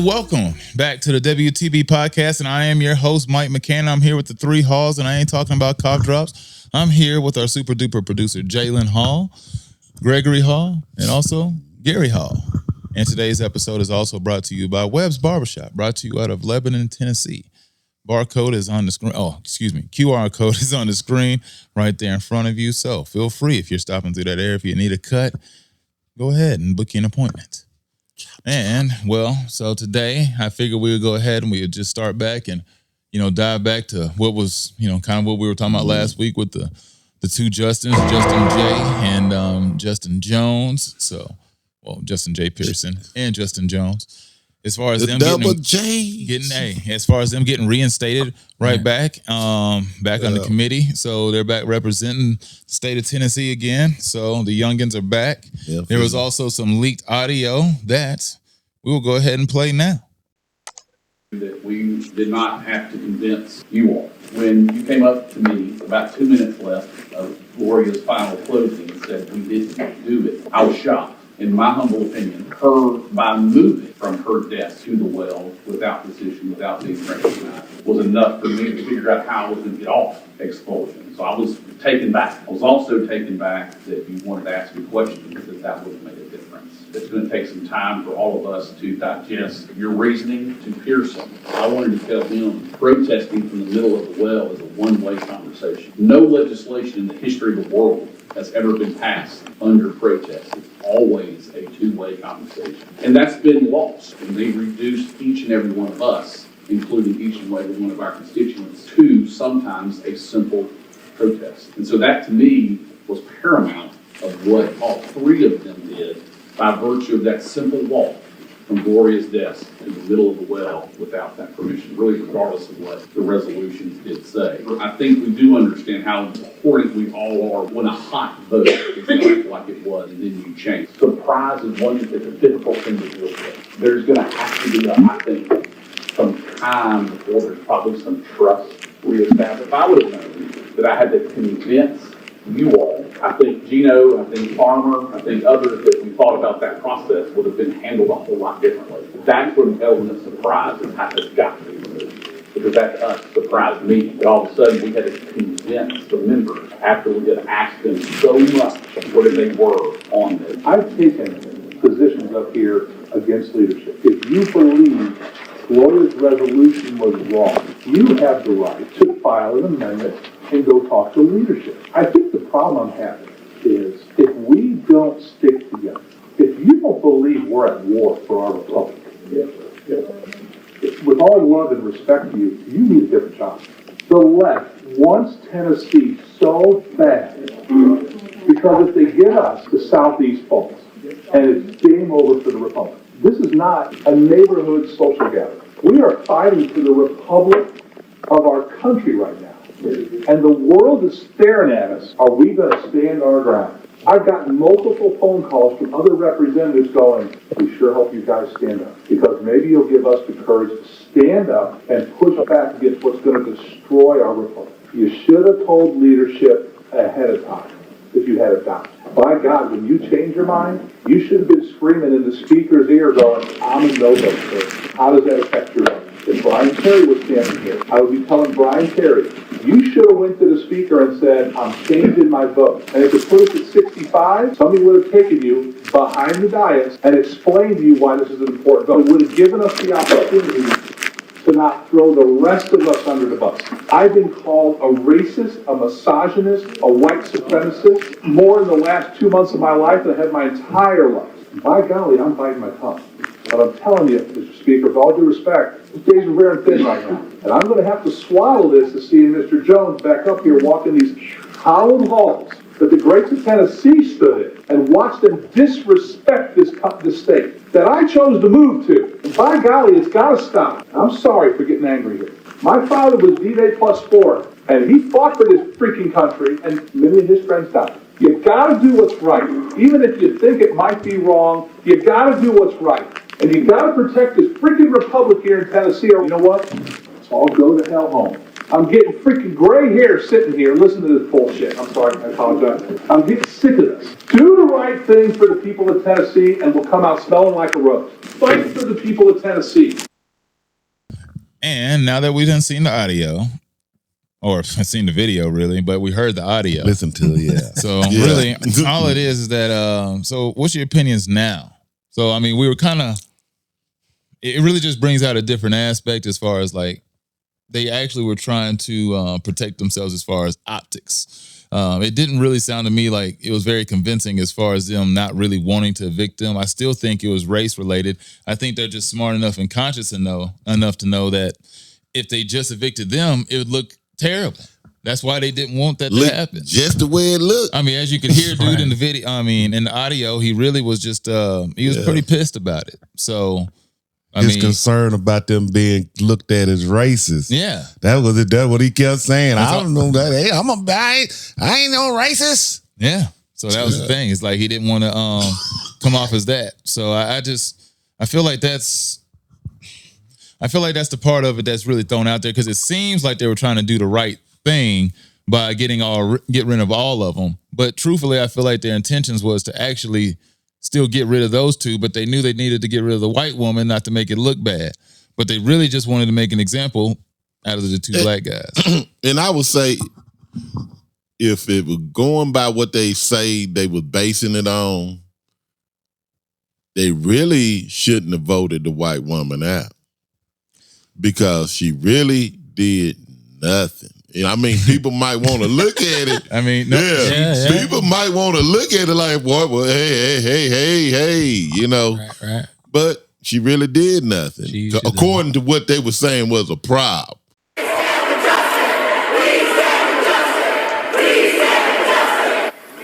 And welcome back to the WTB podcast, and I am your host, Mike McCain. I'm here with the three Halls, and I ain't talking about cough drops. I'm here with our super duper producer, Jalen Hall, Gregory Hall, and also Gary Hall. And today's episode is also brought to you by Webb's Barbershop, brought to you out of Lebanon, Tennessee. Barcode is on the screen. QR code is on the screen right there in front of you. So feel free, if you're stopping through that area, if you need a cut, go ahead and book you an appointment. And, well, so today I figured we would go ahead and we would just start back and, dive back to what was, kind of what we were talking about last week with the two Justins, Justin J and Justin Jones. So, Justin J. Pearson and Justin Jones. As far as the them getting reinstated back on the committee. So they're back representing the state of Tennessee again. So the youngins are back. There was also some leaked audio that we will go ahead and play now. That we did not have to convince you all. When you came up to me about 2 minutes left of Gloria's final closing and said we didn't do it, I was shocked. In my humble opinion, her, by moving from her desk to the well without decision, without being recognized, was enough for me to figure out how I was going to get off expulsion. So I was taken back. I was also taken back that you wanted to ask me questions, because that would have made a difference. It's going to take some time for all of us to digest your reasoning to Pearson. I wanted to tell him protesting from the middle of the well is a one-way conversation. No legislation in the history of the world has ever been passed under protest. It's always a two-way conversation. And that's been lost. And they've reduced each and every one of us, including each and every one of our constituents, to sometimes a simple protest. And so that, to me, was paramount of what all three of them did by virtue of that simple walk from Gloria's desk in the middle of the well without that permission, really regardless of what the resolutions did say. I think we do understand how important we all are when a hot vote is like it was and then you change. Surprise is one that's a difficult thing to deal with. There's going to have to be, I think, some time before there's probably some trust reestablished. If I would have known that I had to convince you all, I think Gino, I think Farmer, I think others that we thought about that process would have been handled a whole lot differently. That's when the element of surprise has got to be removed, because that surprised me. That all of a sudden we had to convince the members after we had asked them so much what they were on this. I've taken positions up here against leadership. If you believe Gloria's resolution was wrong, you have the right to file an amendment and go talk to leadership. I think the problem I'm having is if we don't stick together, if you don't believe we're at war for our republic, with all love and respect to you, you need a different job. The left wants Tennessee so bad because if they get us, the Southeast falls, and it's game over for the republic. This is not a neighborhood social gathering. We are fighting for the republic of our country right now. And the world is staring at us. Are we going to stand our ground? I've gotten multiple phone calls from other representatives going, we sure hope you guys stand up, because maybe you'll give us the courage to stand up and push back against what's going to destroy our republic. You should have told leadership ahead of time if you had a doubt. By God, when you change your mind, you should have been screaming in the speaker's ear going, I'm a no-vote person. How does that affect your life? If Brian Terry was standing here, I would be telling Brian Terry, you should have went to the speaker and said, I'm changing my vote. And if it put us at 65, somebody would have taken you behind the dais and explained to you why this is an important vote. It would have given us the opportunity to not throw the rest of us under the bus. I've been called a racist, a misogynist, a white supremacist more in the last 2 months of my life than I had my entire life. By golly, I'm biting my tongue. But I'm telling you, Mr. Speaker, with all due respect, the days are very thin right now. And I'm going to have to swallow this to see Mr. Jones back up here walking these hallowed halls that the greats of Tennessee stood in and watched them disrespect this state that I chose to move to. And by golly, it's got to stop. I'm sorry for getting angry here. My father was D-Day +4, and he fought for this freaking country, and many of his friends died. You got to do what's right. Even if you think it might be wrong, you got to do what's right. And you got to protect this freaking republic here in Tennessee, or you know what? Let's all go to hell home. I'm getting freaking gray hair sitting here listening to this bullshit. I'm sorry, I apologize. I'm getting sick of this. Do the right thing for the people of Tennessee and we'll come out smelling like a rose. Fight for the people of Tennessee. And now that we done seen the audio, or seen the video really, but we heard the audio. Listen to it, yeah. So really, all it is that, so what's your opinions now? So, I mean, we were kind of, it really just brings out a different aspect as far as like, they actually were trying to protect themselves as far as optics. It didn't really sound to me like it was very convincing as far as them not really wanting to evict them. I still think it was race related. I think they're just smart enough and conscious enough to know that if they just evicted them, it would look terrible. That's why they didn't want that to happen. Just the way it looked. I mean, as you could hear, dude, in the video, I mean, in the audio, he really was just, he was pretty pissed about it. So, His concern about them being looked at as racist. Yeah. That was it. That's what he kept saying. I don't know that. Hey, I ain't no racist. Yeah. So that was the thing. It's like he didn't want to come off as that. So I feel like that's the part of it that's really thrown out there, because it seems like they were trying to do the right thing by get rid of all of them. But truthfully, I feel like their intentions was to actually still get rid of those two, but they knew they needed to get rid of the white woman not to make it look bad. But they really just wanted to make an example out of the two black guys. And I would say, if it was going by what they say they were basing it on, they really shouldn't have voted the white woman out, because she really did nothing. I mean, people might want to look at it. I mean, people might want to look at it like, boy, well, hey, you know. Right. But she really did nothing, according to what they were saying was a problem.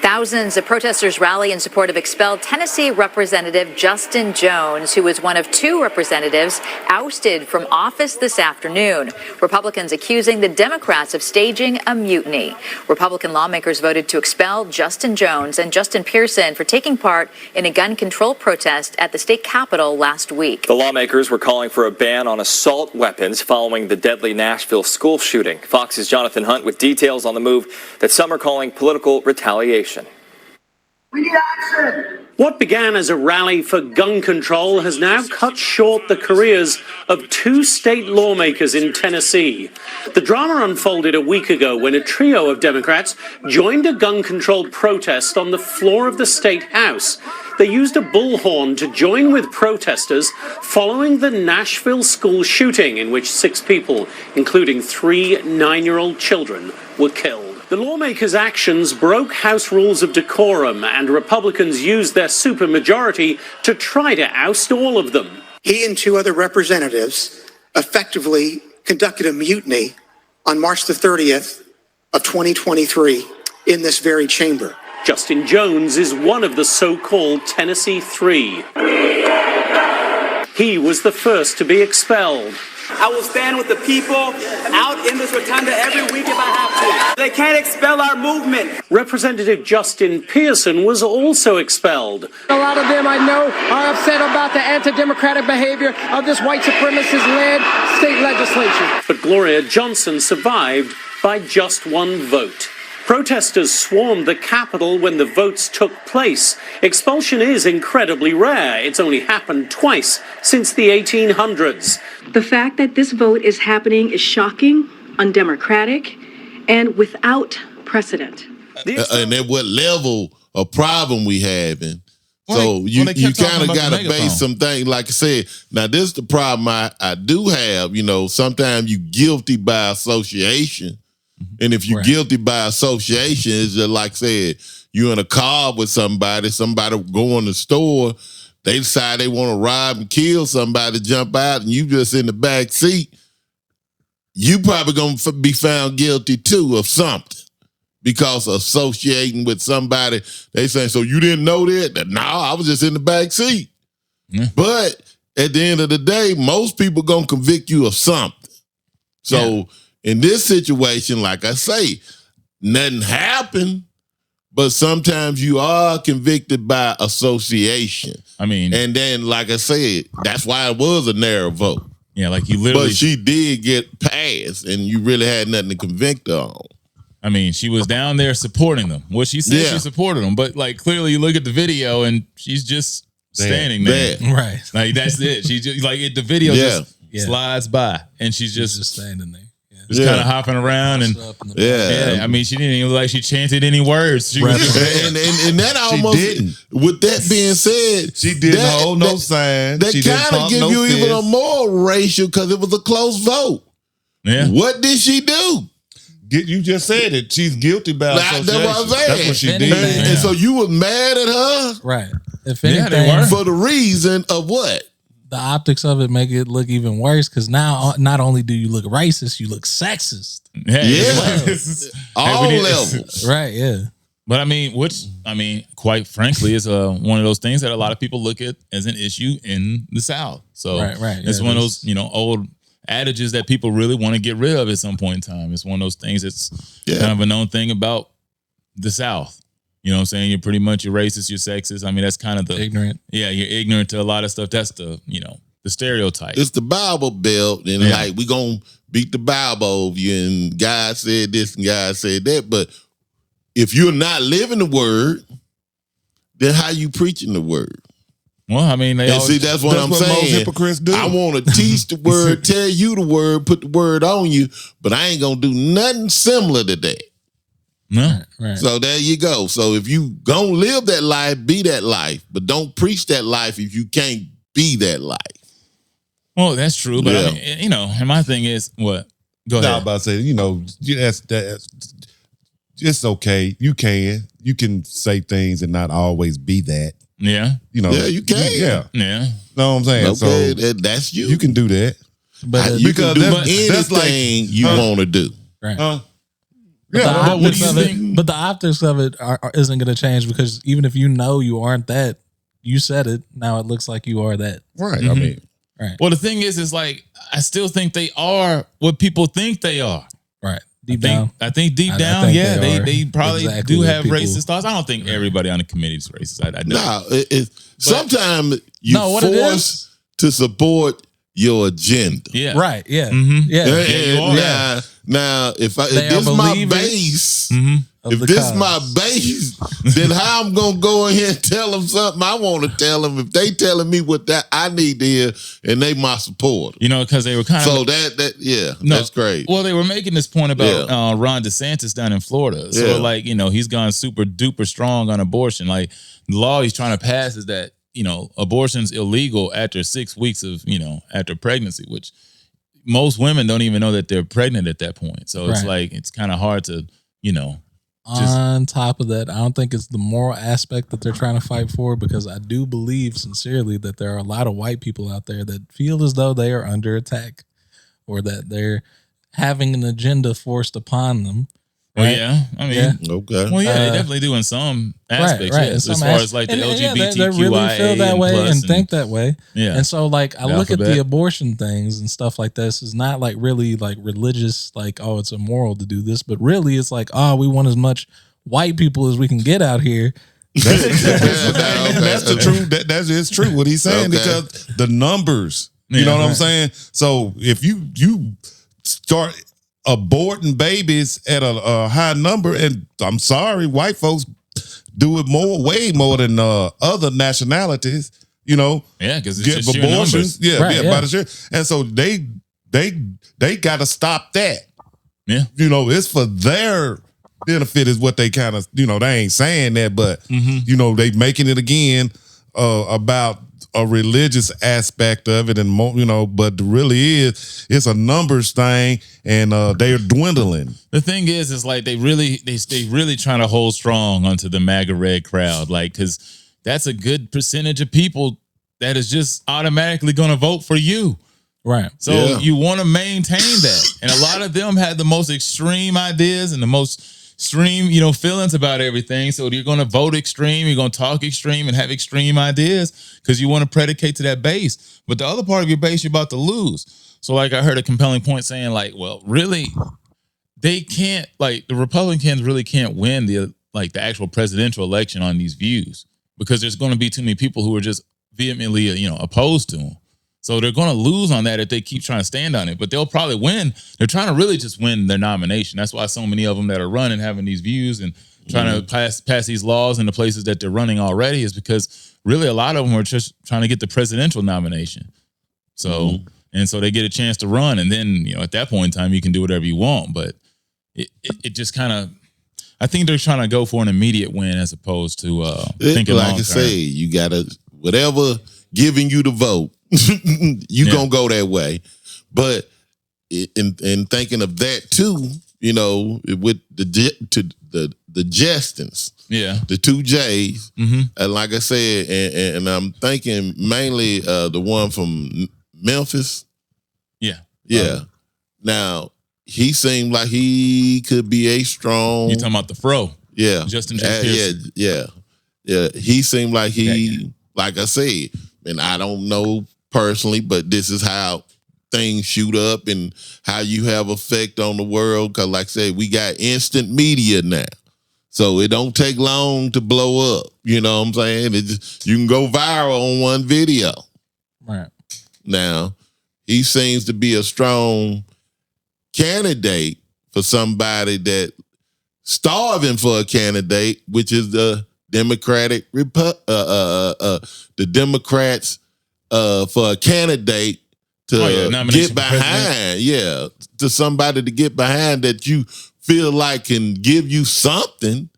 Thousands of protesters rally in support of expelled Tennessee Representative Justin Jones, who was one of two representatives ousted from office this afternoon. Republicans accusing the Democrats of staging a mutiny. Republican lawmakers voted to expel Justin Jones and Justin Pearson for taking part in a gun control protest at the state capitol last week. The lawmakers were calling for a ban on assault weapons following the deadly Nashville school shooting. Fox's Jonathan Hunt with details on the move that some are calling political retaliation. We need action. What began as a rally for gun control has now cut short the careers of two state lawmakers in Tennessee. The drama unfolded a week ago when a trio of Democrats joined a gun control protest on the floor of the state house. They used a bullhorn to join with protesters following the Nashville school shooting, in which 6 people, including 3 9-year-old children, were killed. The lawmakers' actions broke House rules of decorum, and Republicans used their supermajority to try to oust all of them. He and 2 other representatives effectively conducted a mutiny on March the 30th of 2023 in this very chamber. Justin Jones is one of the so-called Tennessee Three. He was the first to be expelled. I will stand with the people out in this rotunda every week if I have to. They can't expel our movement. Representative Justin Pearson was also expelled. A lot of them I know are upset about the anti-democratic behavior of this white supremacist-led state legislature. But Gloria Johnson survived by just 1 vote. Protesters swarmed the Capitol when the votes took place. Expulsion is incredibly rare. It's only happened twice since the 1800s. The fact that this vote is happening is shocking, undemocratic, and without precedent. And at what level of problem we having? So you kind of got to base some things, like I said. Now, this is the problem I do have. You know, sometimes you guilty by association. And if you're guilty by association, it's just like I said, you're in a car with somebody go in the store, they decide they want to rob and kill somebody, jump out, and you just in the back seat. You probably going to be found guilty too of something because associating with somebody. They saying, so you didn't know that? No, I was just in the back seat. Yeah. But at the end of the day, most people going to convict you of something. So in this situation, like I say, nothing happened, but sometimes you are convicted by association. I mean, and then, like I said, that's why it was a narrow vote. Yeah, like you literally. But she did get passed, and you really had nothing to convict her on. I mean, she was down there supporting them. Well, she said she supported them, but like clearly you look at the video and she's just standing there. Right. Like that's it. She just like the video just slides by and she's just standing there. Just kind of hopping around and I mean, she didn't even like she chanted any words. She was and that almost didn't. With that being said, she didn't hold no sign. That kind of give you even a more racial because it was a close vote. Yeah. What did she do? You just said it. She's guilty by association. That's what I'm saying. That's what she did. And so you were mad at her, right? If anything, for the reason of what? The optics of it make it look even worse because now not only do you look racist, you look sexist. All levels, right? Yeah, but I mean, quite frankly, is one of those things that a lot of people look at as an issue in the South. So right. It's one of those old adages that people really want to get rid of at some point in time. It's one of those things that's kind of a known thing about the South. You know what I'm saying? You're pretty much you're racist, you're sexist. I mean, that's kind of the ignorant. Yeah, you're ignorant to a lot of stuff. That's the the stereotype. It's the Bible Belt, and like we gonna beat the Bible over you. And God said this and God said that. But if you're not living the word, then how you preaching the word? Well, I mean, that's what I'm saying. Most hypocrites do. I want to teach the word, tell you the word, put the word on you, but I ain't gonna do nothing similar to that. No. Right. So there you go. So if you gonna live that life, be that life, but don't preach that life if you can't be that life. Well, that's true, but I mean, and my thing is what? Go ahead. I was about to say, that's it's okay. You can say things and not always be that. Yeah. Yeah, you can. Yeah. Know what I'm saying? Okay, so that's you. You can do that. But you can do anything you want to do. Right. Yeah, but the optics of it isn't going to change because even if you aren't that, you said it. Now it looks like you are that. Right. Mm-hmm. I mean, right. Well, the thing is like I still think they are what people think they are. Right. I think deep down, they probably do have racist thoughts. I don't think everybody on the committee is racist. I No, sometimes you force to support your agenda. Yeah. Right. Yeah. Mm-hmm. Yeah. Now, if this my base, if this my base, then how I'm gonna go in here and tell them something I want to tell them if they telling me what that I need to hear and they my support. Because they were kind of that's great. Well, they were making this point about Ron DeSantis down in Florida. So he's gone super duper strong on abortion. Like the law he's trying to pass is that abortion's illegal after 6 weeks of after pregnancy, which most women don't even know that they're pregnant at that point. So it's like it's kind of hard to on top of that, I don't think it's the moral aspect that they're trying to fight for because I do believe sincerely that there are a lot of white people out there that feel as though they are under attack or that they're having an agenda forced upon them. Right? Well, I mean, okay. Well, they definitely do in some aspects. Right. Yes, as far as like the LGBTQIA they really feel that way and think that way. Yeah. And so like I look at the abortion things and stuff like this. It's not like really like religious, like, oh, it's immoral to do this, but really it's like, oh, we want as much white people as we can get out here. That's the truth. That is true what he's saying because the numbers, you know what I'm saying? So if you start aborting babies at a high number, and I'm sorry, white folks do it way more than other nationalities. Because it's just abortions. By the share. And so they got to stop that. Yeah, it's for their benefit is what they kind of they ain't saying that, but they making it again about a religious aspect of it, and but really it's a numbers thing, and they're dwindling. The thing is like they really trying to hold strong onto the MAGA red crowd, like because that's a good percentage of people that is just automatically going to vote for you, right? So you want to maintain that, and a lot of them had the most extreme ideas and the most extreme, feelings about everything. So you're going to vote extreme, you're going to talk extreme and have extreme ideas because you want to predicate to that base. But the other part of your base, you're about to lose. So like I heard a compelling point saying like, well, really, they can't, like the Republicans really can't win the actual presidential election on these views because there's going to be too many people who are just vehemently, opposed to them. So they're going to lose on that if they keep trying to stand on it. But they'll probably win. They're trying to really just win their nomination. That's why so many of them that are running having these views and trying to pass these laws in the places that they're running already is because really a lot of them are just trying to get the presidential nomination. So and so they get a chance to run, and then at that point in time you can do whatever you want. But it just kind of, I think they're trying to go for an immediate win as opposed to thinking long term. Like I say, you gotta whatever giving you the vote, you gonna go that way. But in thinking of that too, with the Justins, the two J's, and like I said, and I'm thinking mainly the one from Memphis. Yeah. Now he seemed like he could be a strong. You talking about the fro? Yeah, Justin J. Pearson. Yeah. He seemed like he, like I said, and I don't know personally, but this is how things shoot up and how you have effect on the world. Because like I said, we got instant media now. So it don't take long to blow up. You know what I'm saying? You can go viral on one video. Right. Now, he seems to be a strong candidate for somebody that starving for a candidate, which is the Democratic the Democrats for a candidate to get behind, to somebody to get behind that you feel like can give you something.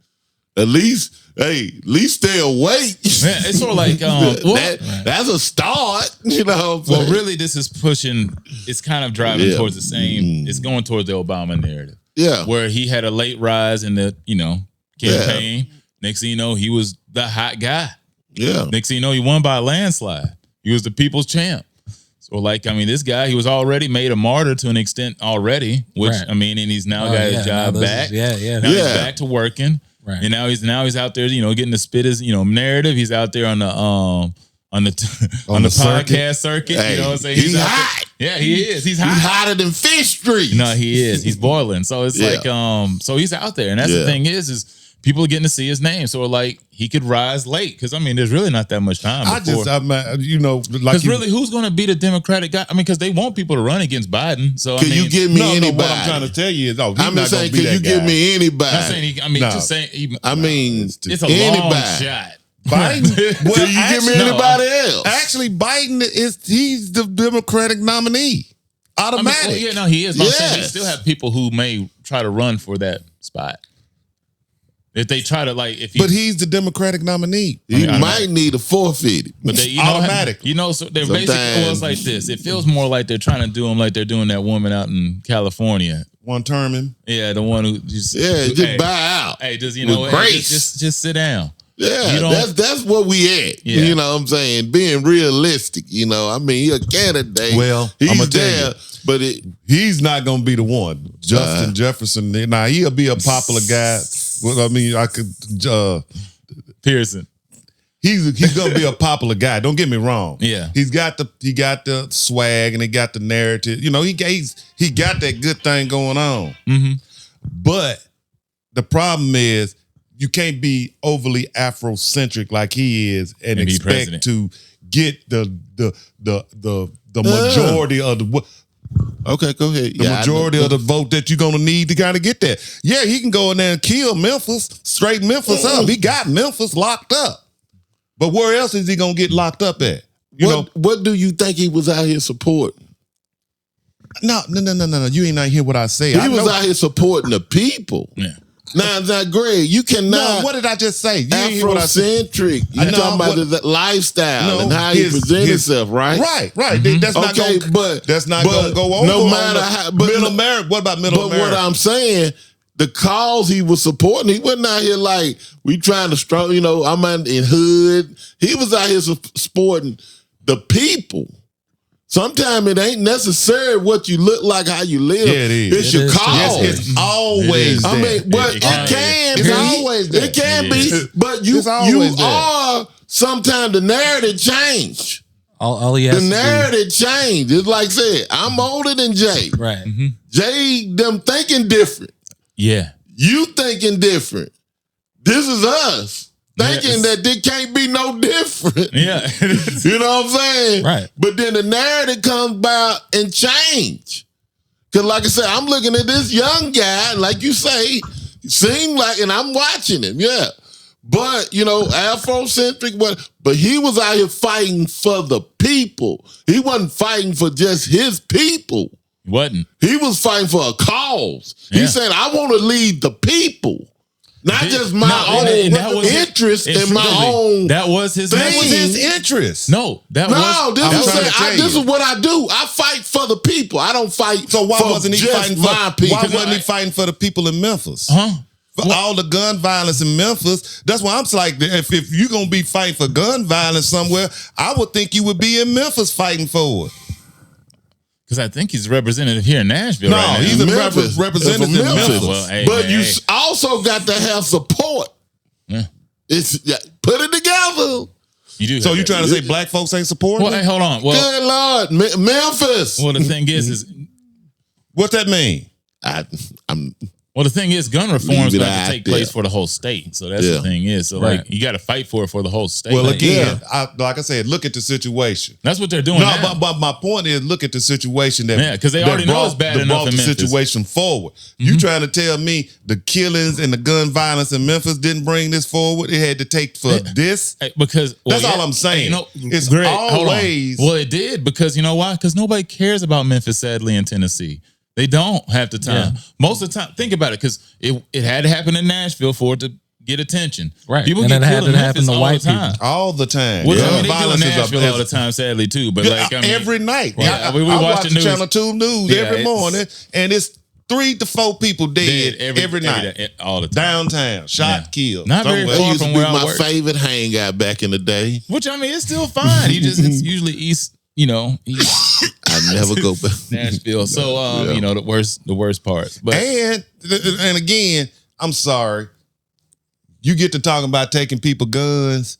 At least stay awake. Yeah, it's sort of like that's a start, Well, really, this is pushing. It's kind of driving towards the same. It's going towards the Obama narrative. Yeah, where he had a late rise in the campaign. Yeah. Next thing you know, he was the hot guy. Yeah. Next thing you know, he won by a landslide. He was the people's champ. So, this guy, he was already made a martyr to an extent already, which, and he's now got his job back. Now he's back to working. Right. And now he's out there, getting to spit his, narrative. He's out there on the podcast circuit. Hey, you know what I'm saying? He's hot. Yeah, he is. He's hot. He's hotter than Fish Street. No, he is. He's boiling. So it's so he's out there. And that's the thing is people are getting to see his name. So he could rise late. Because there's really not that much time. Because really, who's going to be the Democratic guy? Because they want people to run against Biden. So can you give me anybody? What I'm trying to tell you is, I'm just saying, can you give me anybody? Not saying just saying. It's a anybody. long shot. Biden? Can you give me anybody else? Actually, Biden he's the Democratic nominee. Automatic. He is. But I'm saying they still have people who may try to run for that spot. If they try to but he's the Democratic nominee. He might need a forfeit. But they automatic. So they're basically it's like this. It feels more like they're trying to do him like they're doing that woman out in California. One term him. Yeah, the one who just buy out. Hey, just just sit down. Yeah, that's what we at. Yeah. You know what I'm saying? Being realistic. He's a candidate. Well, he's there. But he's not going to be the one. Justin Jefferson. Now he'll be a popular guy. Pearson. He's going to be a popular guy. Don't get me wrong. Yeah, he got the swag and he got the narrative. He got that good thing going on. Mm-hmm. But the problem is you can't be overly Afrocentric like he is and expect to get the majority of the. Okay, go ahead. The majority of the vote that you're going to need to kind of get that. Yeah, he can go in there and kill Memphis, straight Memphis up. He got Memphis locked up. But where else is he going to get locked up at? What do you think he was out here supporting? No. You ain't not hear what I say. He was out here supporting the people. Yeah. Now, Greg, you cannot. No, what did I just say? Afrocentric. You're talking about the lifestyle and how he presents himself, right? Right. Mm-hmm. That's not going to go over. No matter how. Middle America. What about Middle America? But what I'm saying, the cause he was supporting, he wasn't out here like we trying to strong. I'm in hood. He was out here supporting the people. Sometimes it ain't necessary what you look like, how you live. Yeah, it is. It's your cause. Yes, it's always there. But it can be. It's always there. It can be. But you are sometimes the narrative change. All he has the narrative change. It's like I said, I'm older than Jay. Right. Mm-hmm. Jay, them thinking different. Yeah. You thinking different. This is us. Thinking that there can't be no difference. different. Yeah. You know what I'm saying? Right. But then the narrative comes about and change. Because like I said, I'm looking at this young guy, like you say, seem like, and I'm watching him, yeah. But, you know, Afrocentric, but he was out here fighting for the people. He wasn't fighting for just his people. Wasn't. He was fighting for a cause. Yeah. He said, I want to lead the people. Not just my own interest and my own. That was his. That was his interest. No, this is what I do. I fight for the people. I don't fight. So why wasn't he fighting for my people? Why wasn't he fighting for the people in Memphis? For all the gun violence in Memphis. That's why I'm like, if you're gonna be fighting for gun violence somewhere, I would think you would be in Memphis fighting for it. Because I think he's a representative here in Nashville. No, right now. he's a representative in Memphis. Well, hey, but man, you also got to have support. Yeah. Put it together. You do. So you trying to say black folks ain't supporting? Well, hey, hold on. Well, good Lord, Memphis. Well, the thing is what that mean? Well, the thing is, gun reforms got to take place for the whole state. So that's the thing is. So, like, you got to fight for it for the whole state. Well, again, like I said, look at the situation. That's what they're doing now. But my point is, look at the situation that because they already know it's bad enough in Memphis. The situation forward. You trying to tell me the killings and the gun violence in Memphis didn't bring this forward? It had to take for this? Because that's all I'm saying. You know, it's Greg, always. Well, it did because you know why? Because nobody cares about Memphis, sadly, in Tennessee. They don't have the time. Yeah. Most of the time, think about it, because it had to happen in Nashville for it to get attention. Right. People and get it had killed in to happen Memphis to white people. All the time. Well, I mean, they do in Nashville all the time, sadly, too. But like, I mean, every night. Yeah, we watch the news. Channel 2 News every morning, and it's 3 to 4 people dead every night. All the time. Downtown. Shot, killed. Not very far from where I work. My favorite hangout back in the day. Which, I mean, it's still fine. It's usually east. You know, I never go back Nashville. So you know, the worst part. But and again, I'm sorry. You get to talking about taking people guns.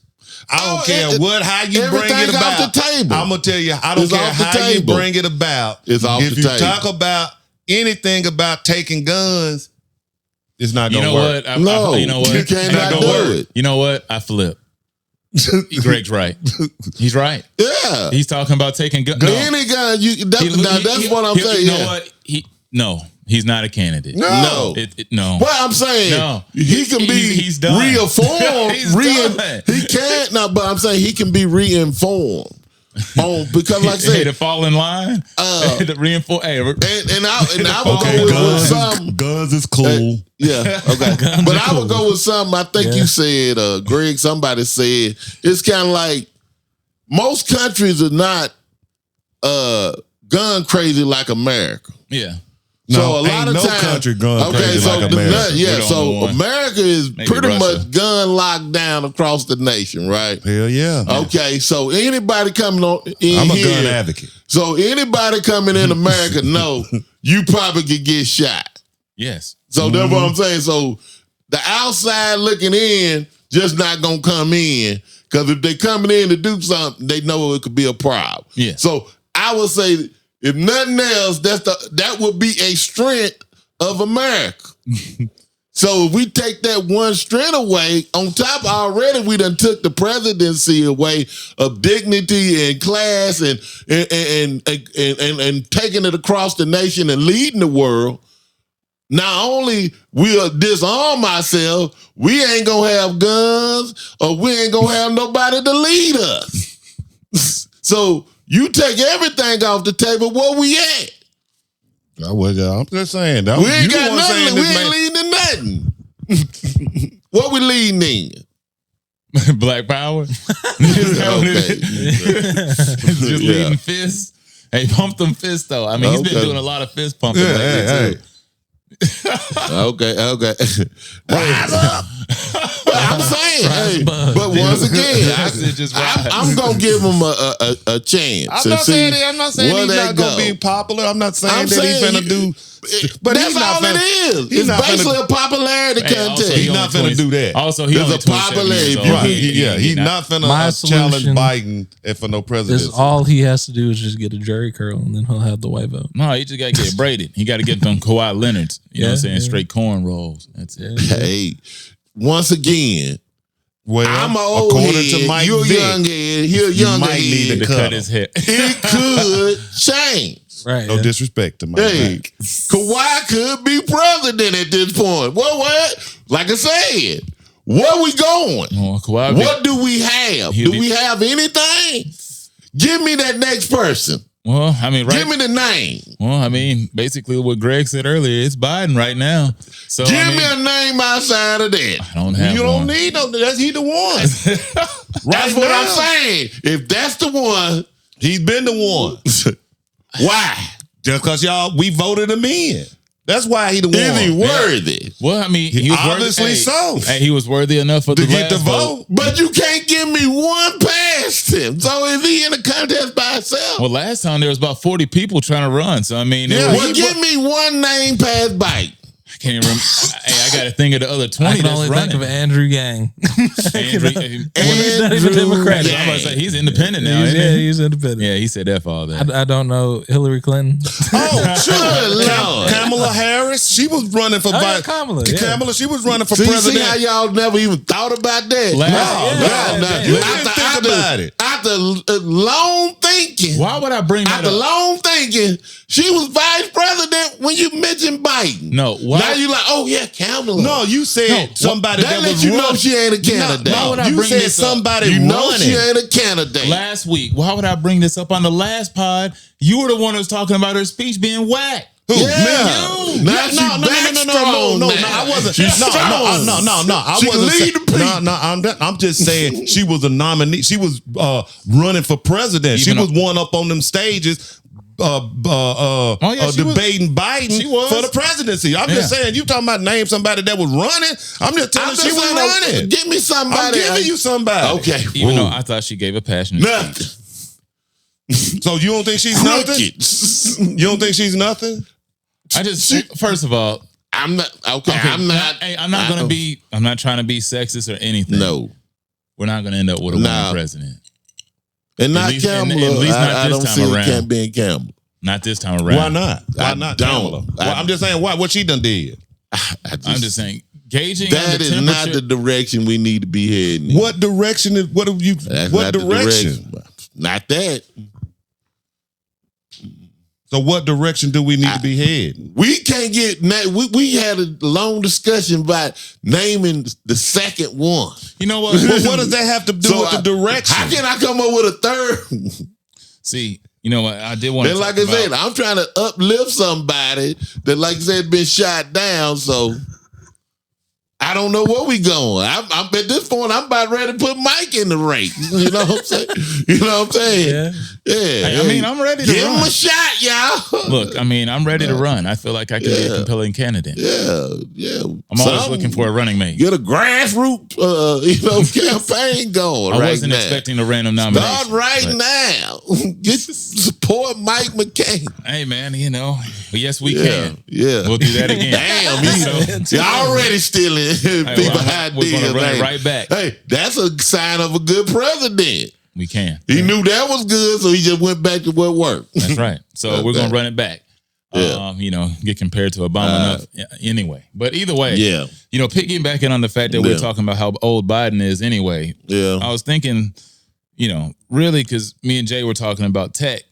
I don't care how you bring it about. Off the table. I'm gonna tell you, I don't care how you bring it about. It's off the table. If you talk about anything about taking guns, it's not gonna work. You know what? You cannot do it. You know what? I flip. Greg's right. He's right. Yeah. He's talking about taking guns. Any gun, that's what I'm saying. You know what? He's not a candidate. No. No. Well, I'm saying he can be he's done. reinformed. Done. He can't now, but I'm saying he can be reinformed. Because like I said, to fall in line, to reinforce. Hey, and I would go with something. Guns is cool. Yeah, okay. But I would go with something. I think you said, Greg. Somebody said it's kind of like most countries are not gun crazy like America. Yeah. So a lot of times, country gun crazy like America. So America is pretty much gun locked down across the nation, right? Hell yeah. Okay, so anybody coming on in I'm a here, gun advocate. So anybody coming in America, know you probably could get shot. Yes. So that's what I'm saying. So the outside looking in just not gonna come in, because if they coming in to do something, they know it could be a problem. Yeah. So I would say, if nothing else, that would be a strength of America. So if we take that one strength away, on top already we done took the presidency away of dignity and class and taking it across the nation and leading the world. Not only we'll disarm ourselves, we ain't gonna have guns or we ain't gonna have nobody to lead us. So you take everything off the table, where we at? I'm just saying. We ain't got nothing. We ain't leading nothing. What we leading in? Black power. Okay. Just leading fists. Hey, pump them fists though. I mean, he's been doing a lot of fist pumping lately too. Okay. Rise up. I'm saying, but once again, I'm gonna give him a chance. I'm not saying he's not gonna be popular. I'm not saying that he's gonna do. But that's all it is. It's basically a popularity contest. He's not gonna do that. Also, he's a popularity. Right? He's not gonna challenge Biden for no presidency. All he has to do is just get a Jerry curl, and then he'll have the white vote. No, he just got to get braided. He got to get them Kawhi Leonards. You know what I'm saying? Straight corn rolls. That's it. Hey, once again, Well, I'm an old head. to Mike You're a Vick, young head. You're a younger might need head. to cut his hair. It could change. Right. No disrespect to Mike Hey, Vick. Kawhi could be president at this point. What? Like I said, where we going? Kawhi what do we have? Do we have anything? Give me that next person. Well, I mean, give me the name. Well, I mean, basically what Greg said earlier, it's Biden right now. So give me a name outside of that. I don't have. You don't need no. That's he the one. That's what I'm saying. If that's the one, he's been the one. Why? Just because we voted him in. That's why he the one. Is he worthy? Well, I mean, he was obviously worthy, so. Hey, he was worthy enough to get the vote. But you can't give me one past him. So is he in a contest by himself? Well, last time there was about 40 people trying to run. So I mean, well, give me one name past Biden. I can't even remember. Hey, I got to think of the other 20 I can that's only running. think of Andrew Yang. Andrew, he's not even Democratic. I'm about to say, he's independent now. He's independent. Yeah, he said F all that. I don't know Hillary Clinton. Oh, Kamala Harris. She was running for vice. Kamala, Kamala, she was running for See president. how y'all never even thought about that? No. You didn't think about it. After long thinking. Why would I bring that after up? long thinking, she was vice president when you mentioned Biden. No. Why? Now you like, oh yeah, Kamala. No, you said somebody that let was you running. know she ain't a candidate. Why would I You bring said this up? somebody You know running. she ain't a candidate. Last week, why would I bring this up on the last pod? You were the one that was talking about her speech being whack. Who? Yeah. Me? Now she back strong No, now. I wasn't. She's No, strong. I She wasn't. lead the people. I'm just saying she was a nominee. She was running for president. She was one up on them stages. Debating Biden for the presidency. I'm just saying, you talking about name somebody that was running. I'm just telling you she was running. Give me somebody. I'm giving you somebody. Okay. Even though I thought she gave a passionate Nothing. So you don't think she's nothing? You don't think she's nothing? I just, first of all, I'm not okay. I'm not. Hey, I'm not gonna be. I'm not trying to be sexist or anything. No, we're not gonna end up with a winning president. And not Kamala. At least not I this don't time see around. it can't be in Kamala. Not this time around. Why not? Why not don't. Kamala? Well, I'm just saying, what she done did. I'm just saying, gauging that the is not the direction we need to be heading. What direction is? What have you? That's what not the direction? Not that. So what direction do we need to be heading? We can't get. We had a long discussion about naming the second one. You know what? What does that have to do with the direction? How can I come up with a third? See, you know what? I did want to. And like I said, I'm trying to uplift somebody that, like I said, been shot down. So I don't know where we going. I'm at this point, I'm about ready to put Mike in the race. You know what I'm saying? You know what I'm saying? Yeah. Hey, I mean, I'm ready to give run. him a shot, y'all. Look, I mean, I'm ready to run. I feel like I can be a compelling candidate. Yeah. I'm always looking for a running mate. Get a grassroots, campaign going. I wasn't expecting a random nomination. Start right now. Get support Mike McCain. Hey, man, yes, we can. Yeah. We'll do that again. Damn, you're already stealing people ideas. We're going to run it right back. Hey, that's a sign of a good president. We can. He knew that was good, so he just went back to what worked. That's right. So we're going to run it back. Yeah. Get compared to Obama enough anyway. But either way, piggybacking on the fact that we're talking about how old Biden is anyway. Yeah. I was thinking, really, because me and Jay were talking about tech,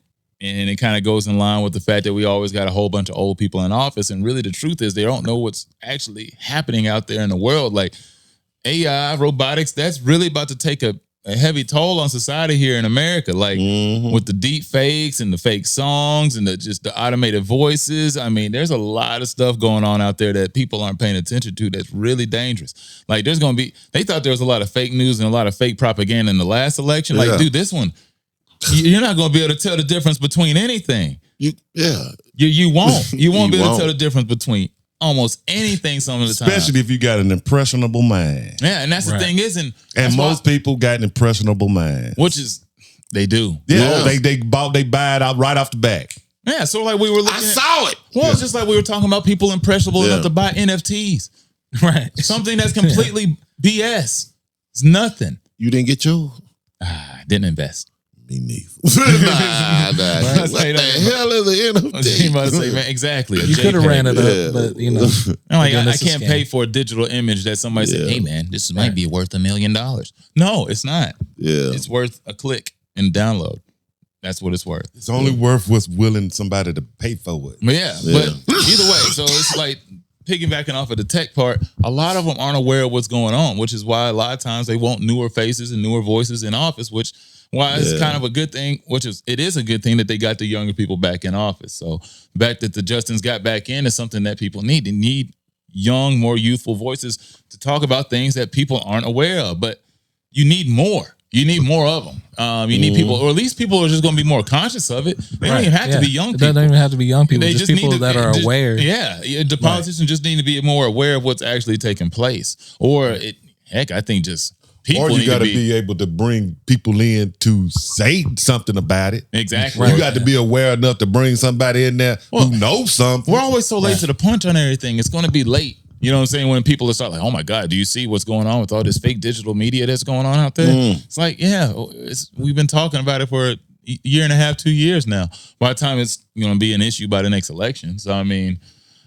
and it kind of goes in line with the fact that we always got a whole bunch of old people in office. And really the truth is they don't know what's actually happening out there in the world. Like AI, robotics, that's really about to take a heavy toll on society here in America, like with the deep fakes and the fake songs and the automated voices. I mean, there's a lot of stuff going on out there that people aren't paying attention to that's really dangerous. Like they thought there was a lot of fake news and a lot of fake propaganda in the last election. Like, dude, this one, you're not going to be able to tell the difference between anything. You won't. You won't be able to tell the difference between almost anything some of the time. Especially if you got an impressionable mind. Yeah, and that's the thing is, and most people got an impressionable mind. Which is, they do. Yeah, they buy it out right off the back. Yeah, so like we were looking I saw it. Well, it's just like we were talking about people impressionable enough to buy NFTs. Right. Something that's completely BS. It's nothing. You didn't get yours? I didn't invest. Me neither. Nah. What the hell is an NFT? You about to say, man, exactly. You could have ran it up, but you know, like, I can't pay for a digital image that somebody said, "Hey, man, this might be worth $1 million." No, it's not. Yeah, it's worth a click and download. That's what it's worth. It's only worth what's willing somebody to pay for it. But but either way, so it's like piggybacking off of the tech part. A lot of them aren't aware of what's going on, which is why a lot of times they want newer faces and newer voices in office, which. Why it's kind of a good thing, it is a good thing that they got the younger people back in office. So the fact that the Justins got back in is something that people need. They need young, more youthful voices to talk about things that people aren't aware of. But you need more. You need more of them. You need people, or at least people are just going to be more conscious of it. They don't even have to be young people. They don't even have to be young people. They just people that are aware. Yeah, the politicians just need to be more aware of what's actually taking place. Or I think just. Or you got to be able to bring people in to say something about it. Exactly. You got to be aware enough to bring somebody in there who knows something. We're always so late to the punch on everything. It's going to be late. You know what I'm saying? When people start like, oh my God, do you see what's going on with all this fake digital media that's going on out there? It's like, we've been talking about it for a year and a half, 2 years now. By the time it's going to be an issue by the next election. So, I mean,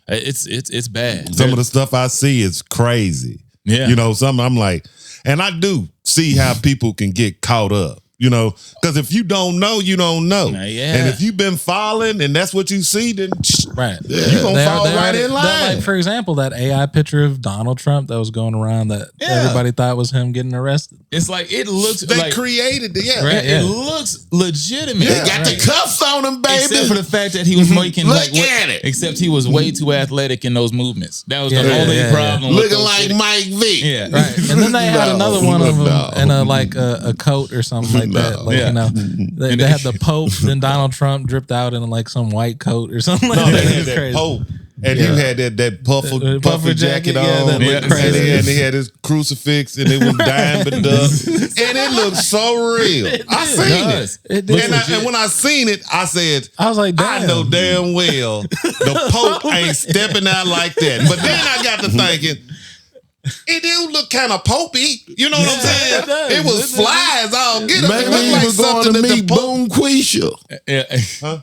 it's bad. Some of the stuff I see is crazy. Yeah. You know, some I'm like, and I do see how people can get caught up, you know, because if you don't know, you don't know. And if you've been following and that's what you see, then you're going to fall right in line. Like, for example, that AI picture of Donald Trump that was going around that everybody thought was him getting arrested. It's like, it looks they created it. It looks legitimate. They got the cuffs on him, baby. Except for the fact that he was making Look at it. Except he was way too athletic in those movements. That was the only problem. Looking like Mike V. Yeah. Right. And then they had another one of them in a coat or something like that. Like, you know, they had the Pope, then Donald Trump dripped out in like some white coat or something like that. They had that Pope. And you had that puffer jacket on, and he had his crucifix, and it was diamond dust, and it looked so real. I seen it, and when I seen it, I said, I was like, damn. I know damn well the Pope ain't stepping out like that. But then I got to thinking, it did look kind of popey. You know what I'm saying? It was flies all get it. Maybe It looked he like was going something to that meet the Pope. Boom Quisha. Huh?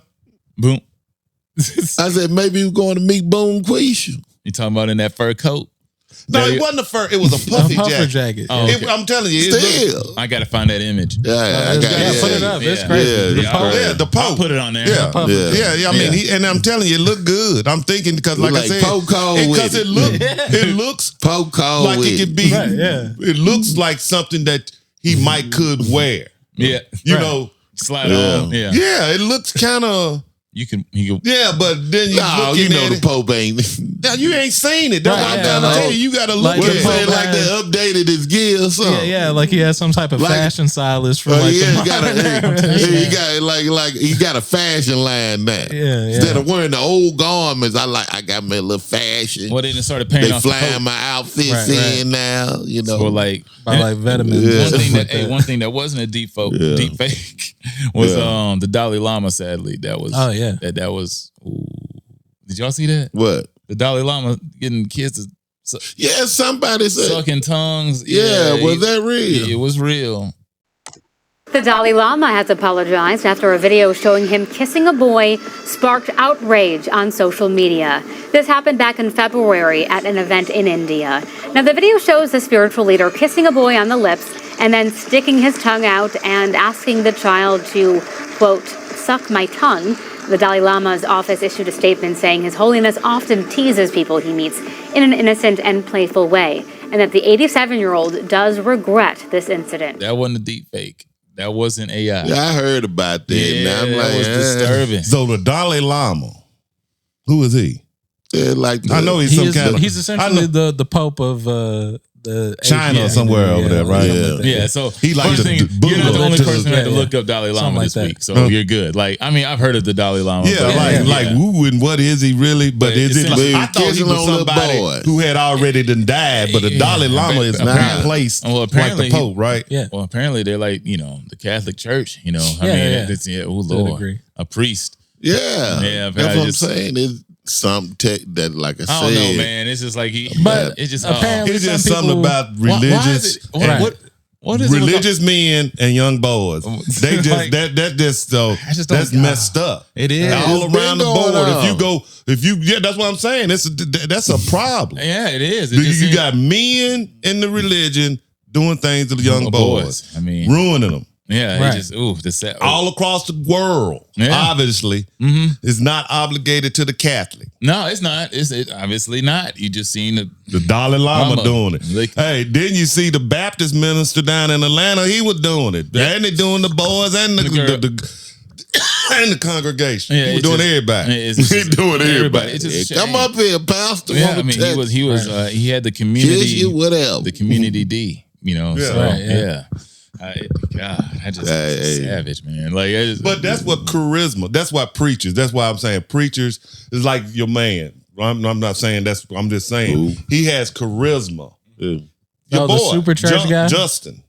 Boom. I said maybe he was going to meet Boom Quisha. You talking about in that fur coat? No, it wasn't a fur. It was a puffy jacket. Oh, okay. I'm telling you, I got to find that image. Yeah, I got put it up. It's crazy. The Pope. I'll put it on there. Yeah. I mean, and I'm telling you, it looked good. I'm thinking because, like I said, because it looks Poco like it could be. Right, yeah. It looks like something that he might could wear. Yeah, you know, slide on. Yeah, it looks kind of. You can. Yeah, but then you know the Pope ain't. Now you ain't seen it. That's what I'm trying to tell you. You got to look Like at it. Say like they updated his gear or something. Yeah, like he has some type of fashion stylist from like he got a fashion line now. Yeah. Instead of wearing the old garments, I got me a little fashion. Well, they just started paying They off flying my outfits in now. You know, so like by like vitamins. One thing that wasn't a deep fake was the Dalai Lama. Sadly, that was. Oh yeah, that was. Ooh. Did y'all see that? What? The Dalai Lama getting kids to somebody said sucking tongues. Was that real? It was real. The Dalai Lama has apologized after a video showing him kissing a boy sparked outrage on social media. This happened back in February at an event in India. Now, the video shows the spiritual leader kissing a boy on the lips and then sticking his tongue out and asking the child to, quote, suck my tongue. The Dalai Lama's office issued a statement saying His Holiness often teases people he meets in an innocent and playful way, and that the 87-year-old does regret this incident. That wasn't a deep fake. That wasn't AI. Yeah, I heard about that. Yeah, I'm that was disturbing. So the Dalai Lama, who is he? I know he's some kind of. He's essentially the Pope of the China or somewhere over there, right? Yeah. So he like you're not the only person who had to look up Dalai Lama this week, so you're good. Like, I mean, I've heard of the Dalai Lama. Yeah, like woo, and what is he really? But is it? I thought he was somebody who had already done died, but the Dalai Lama is not replaced like the Pope, right? Yeah. Well, apparently they're like the Catholic Church. I mean, oh Lord, a priest. Yeah, that's what I'm saying. It's some tech that, like I said, I don't know, man. It's just like but it's just apparently it's just something about religious. What religious men and young boys. They just like, that's messed up. It is all around the board. That's what I'm saying. That's a problem. Yeah, it is. You got men in the religion doing things to the young boys. I mean, ruining them. Yeah, right. All across the world, obviously, is not obligated to the Catholic. No, it's not. It's obviously not. You just seen the Dalai Lama doing it. Hey, didn't you see the Baptist minister down in Atlanta? He was doing it. Yeah. And they doing the boys and the congregation. Yeah, he was doing everybody. He doing everybody. Come up here, Pastor. Yeah, I mean, he had the community, whatever. The community D. You know, Yeah. I just savage, man. But that's what charisma. That's why preachers. That's why I'm saying preachers is like your man. I'm not saying that's. I'm just saying he has charisma. Your boy, the super church guy, Justin.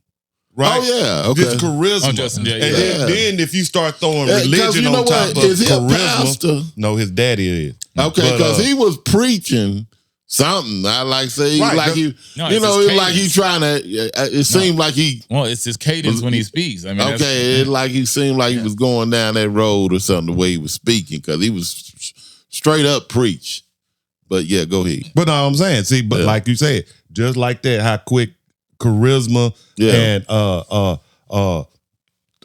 Right? Oh yeah, okay. This charisma. Oh, Justin, and then if you start throwing religion on top of charisma, no, his daddy is. Okay, because he was preaching. Something I like say like he, like he's trying to. It seemed like he. Well, it's his cadence when he speaks. I mean, it like he seemed like he was going down that road or something the way he was speaking because he was straight up preach. But yeah, go ahead. But no, I'm saying, see, but like you said, just like that, how quick charisma and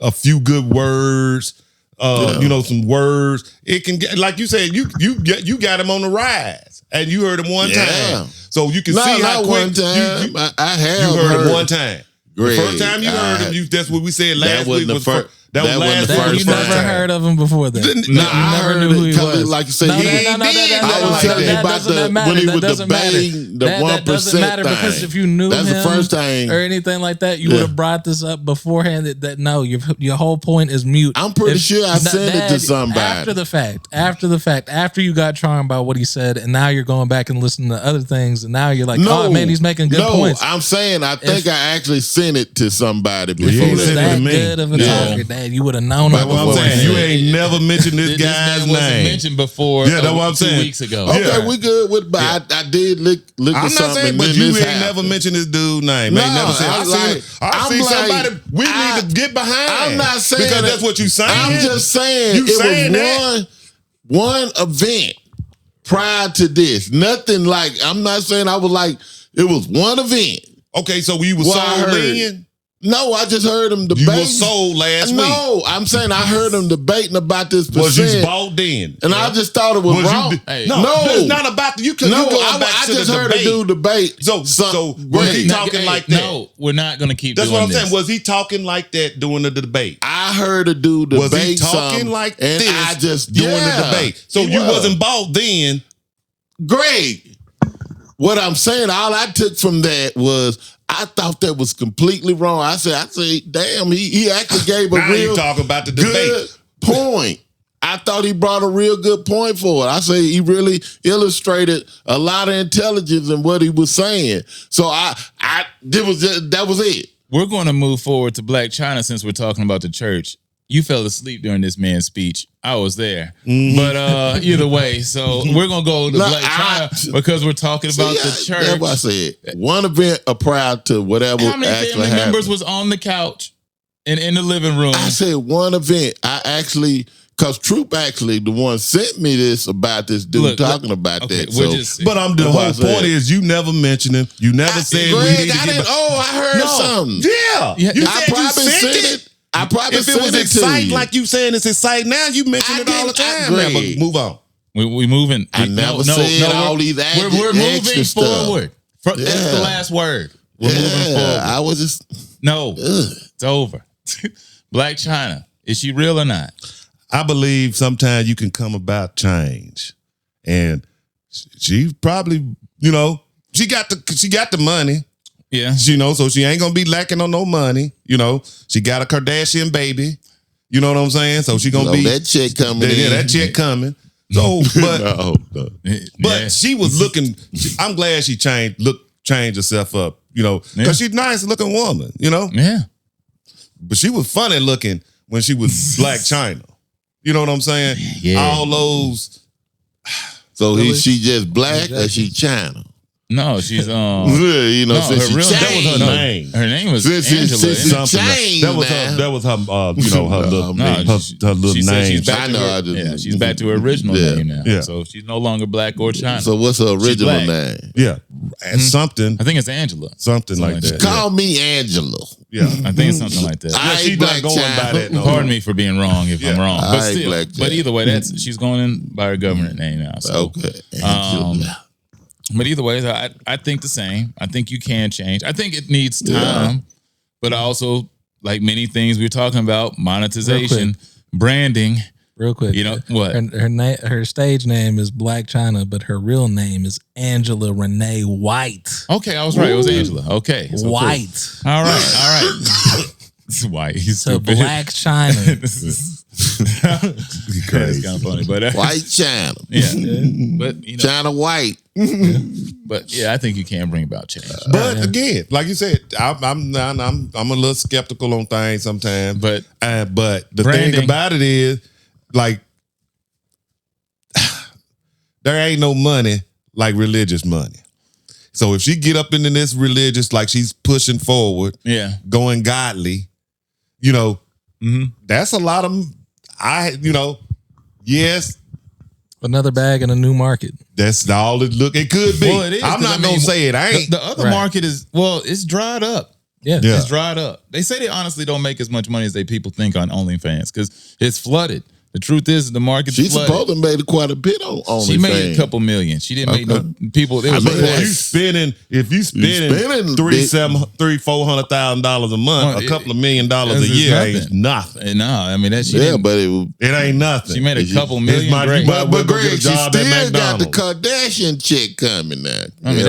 a few good words. Some words. It can get, like you said, you got him on the rise. And you heard him one time. So you can see how quick one time. I have you heard him one time. Greg, the first time you heard him, that's what we said last week. That was last week. You never heard of him before that. No, I never knew who he was. Like you said, I was telling you about when he was debating the 1% That doesn't matter because if you knew him the first thing or anything like that, you would have brought this up beforehand. That no, your whole point is mute. I'm pretty sure I sent it to somebody after the fact, after you got charmed by what he said, and now you're going back and listening to other things, and now you're like, oh man, he's making good points. I'm saying I think I actually sent it to somebody before. He's that good of a talker, Dad. You would have known it. What I'm saying, you ain't never mentioned this guy's name. Wasn't mentioned before. Yeah, that's what I'm saying. 2 weeks ago. Okay, we good with. But I did look at something. I'm not saying, but you ain't never mentioned this dude's name. No, never said. I see somebody we need to get behind. I'm not saying because that's what you saying. I'm just saying it was one event prior to this. Nothing like. I'm not saying I was like. It was one event. Okay, so you was sold in. No, I just heard him debating. You were sold last week. No, I'm saying I heard him debating about this percent. Was you bought then? And I just thought it was wrong. No, it's not about you. I just heard a dude debate. So was he talking like that? No, we're not going to keep doing this. That's what I'm saying. Was he talking like that during the debate? I heard a dude debate. Was he talking like this I just during the debate? So you wasn't bought then. Greg, what I'm saying, all I took from that was I thought that was completely wrong. I said, damn, he actually gave a real talk about the good debate point. I thought he brought a real good point for it. I say he really illustrated a lot of intelligence in what he was saying. So that was it. We're going to move forward to Black China since we're talking about the church. You fell asleep during this man's speech. I was there. Mm-hmm. But either way, so we're going to go to Black China because we're talking about the church. That's what I said. One event prior to whatever How many family members was on the couch and in the living room? I said one event. Because Troop actually the one sent me this about this dude talking about that. So, but the whole point is you never mentioned him. You never said Greg, we need to get I heard something. Yeah. I probably sent it. I probably if it was exciting, like you saying it's exciting now, you mention it all the time. Never move on. We moving. I never said all these we're moving forward. That's the last word. We're moving forward. I was just it's over. Black China, is she real or not? I believe sometimes you can come about change, and she probably, she got the money. Yeah. So she ain't gonna be lacking on no money. She got a Kardashian baby. You know what I'm saying? So she gonna be that check coming. Yeah, that check coming. So, but but she was looking. I'm glad she changed herself up. Because she's a nice looking woman. Yeah. But she was funny looking when she was Black China. You know what I'm saying? Yeah. All those. So she just black or she China? No, she's you know, no, since her real she name changed. was her name was Since Angela. she something. changed, That was her. That was her. You know, her little, her little she said name. she's back to her, yeah, she's back to her original name now. Yeah. So she's no longer black or China. So what's her original black. name? Yeah, and something. I think it's Angela. Something like that. Call me Angela. Yeah, I think it's something like that. I she's ain't not black going by China. that. No Pardon me for being wrong if I'm wrong, but I ain't still. black But China. either way, that's she's going in by her government name now. So, Okay, Angela. But either way, I think the same. I think you can change. I think it needs time, but also, like many things we're talking about, monetization, branding. Real quick, you know what? Her stage name is Black China, but her real name is Angela Renee White. Okay, I was right. It was Angela. Okay, so White. Cool. All right. It's white. He's to stupid. Black China. That's kind of funny, but White China. Yeah, but you know, China white. But yeah, I think you can bring about change. But again, like you said, I'm a little skeptical on things sometimes. But the branding. thing about it is, like, there ain't no money like religious money. So if she get up into this religious, like she's pushing forward, going godly, you know, that's a lot of. Yes. Another bag in a new market. That's all it look. It could be. Well, it is, I'm not gonna say it ain't. The other market is it's dried up. Yeah, it's dried up. They say they honestly don't make as much money as people think on OnlyFans because it's flooded. The truth is, the market's She flooded. supposed to made quite a bit on OnlyFans. She made a couple million. She didn't make no people. They was if you spending $400,000 a month, a couple of $1 million a year ain't nothing. No, I mean that's but it ain't nothing. She made a couple million. But Greg, she still got the Kardashian chick coming now. I mean,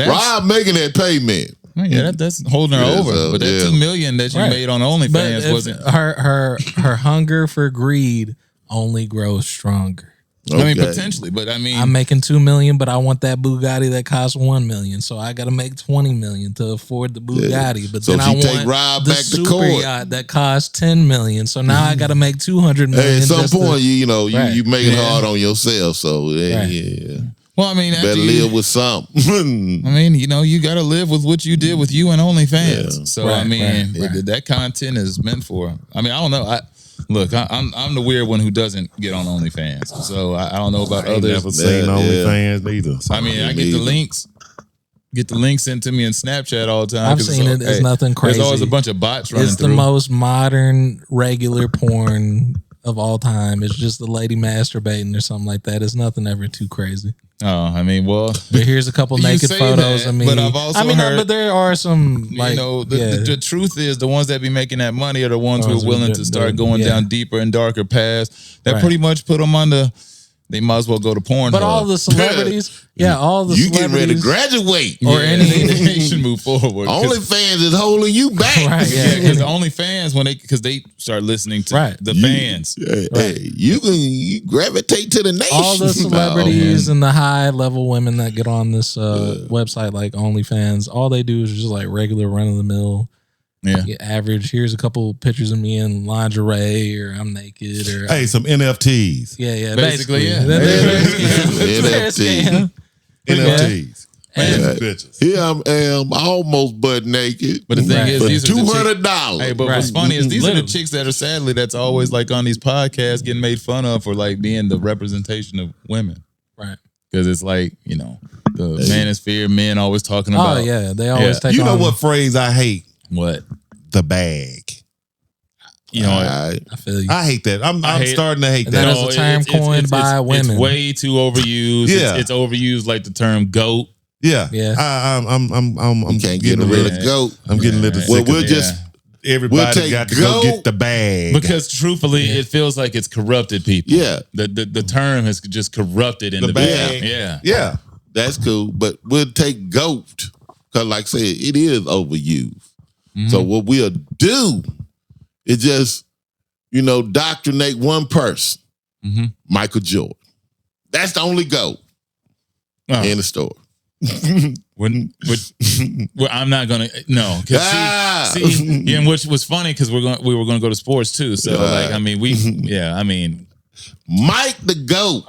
Rob making that payment. Yeah, that's holding her over. So, but that $2 million that you made on OnlyFans wasn't her hunger for greed only grows stronger. Okay. I mean, potentially, but I mean, I'm making $2 million, but I want that Bugatti that costs $1 million, so I got to make $20 million to afford the Bugatti. But so then I want Rob the back to super court. yacht that costs $10 million, so now I got to make $200 million. Hey, at some point, you make it Yeah. hard on yourself. So Right. yeah. well, I mean, Better live with something. I mean, you got to live with what you did with you and OnlyFans. Yeah. So I mean, that content is meant for. I mean, I don't know. I'm the weird one who doesn't get on OnlyFans. So I don't know about I ain't others. never seen OnlyFans neither. So I mean, I get the links. Get the links sent to me in Snapchat all the time. I've seen it. It's nothing crazy. There's always a bunch of bots running It's through. the most modern, regular porn of all time. It's just the lady masturbating or something like that. It's nothing ever too crazy. Oh, I mean, well, but here's a couple you naked say photos that, of me. but I've also heard, but there are some, like, the truth is the ones that be making that money are the ones who are willing to start going down deeper and darker paths. That pretty much put them on they might as well go to porn. But all the celebrities, all the you celebrities. getting ready to graduate. Or they should move forward. OnlyFans is holding you back. Right, yeah, because OnlyFans, because they start listening to the fans. Hey, you gravitate to the nation. All the celebrities and the high level women that get on this website like OnlyFans, all they do is just like regular run of the mill. Yeah, average. Here's a couple pictures of me in lingerie, or I'm naked, or some NFTs. Yeah, basically, NFTs. Pictures. Here I am, almost butt naked. But the thing is, these are $200. Hey, but what's funny is these are the chicks that are sadly that's always like on these podcasts getting made fun of for like being the representation of women, right? Because it's like the manosphere, men always talking about. Oh yeah, they always take. You know what phrase I hate? What? The bag. You know, I feel you. I hate that. I'm starting to hate that. That is a term coined by women. It's way too overused. Yeah. It's overused like the term goat. Yeah. I'm can't get rid of goat. I'm getting a little sick. We'll of just everybody got to go get the bag. Because truthfully, it feels like it's corrupted people. Yeah. The term has just corrupted in the bag. Yeah. That's cool. But we'll take goat. Because like I said, it is overused. So what we'll do is just, doctrinate one person. Michael Jordan. That's the only goat in the store. Well, I'm not gonna See, and which was funny because we were gonna go to sports too. So Mike the goat.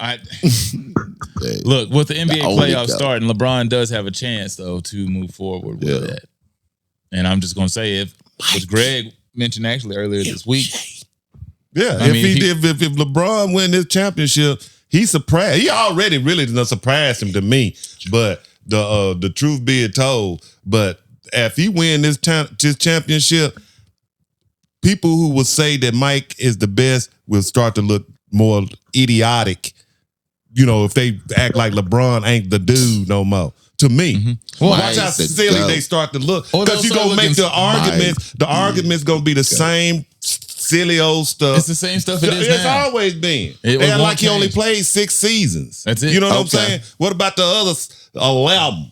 Look, with the NBA playoffs starting, LeBron does have a chance though to move forward with that. And I'm just gonna say, which Greg mentioned actually earlier this week. Yeah, if LeBron win this championship, he surprised. He already really done surprised him to me. But the truth be told, but if he win this championship, people who will say that Mike is the best will start to look more idiotic. You know, if they act like LeBron ain't the dude no more. To me, well, watch how silly they start to look, because you gonna make the arguments. The arguments gonna be the same silly old stuff. It's the same stuff it is now. It's always been. And like he only played 6 seasons. That's it. You know what I'm saying? What about the other 11?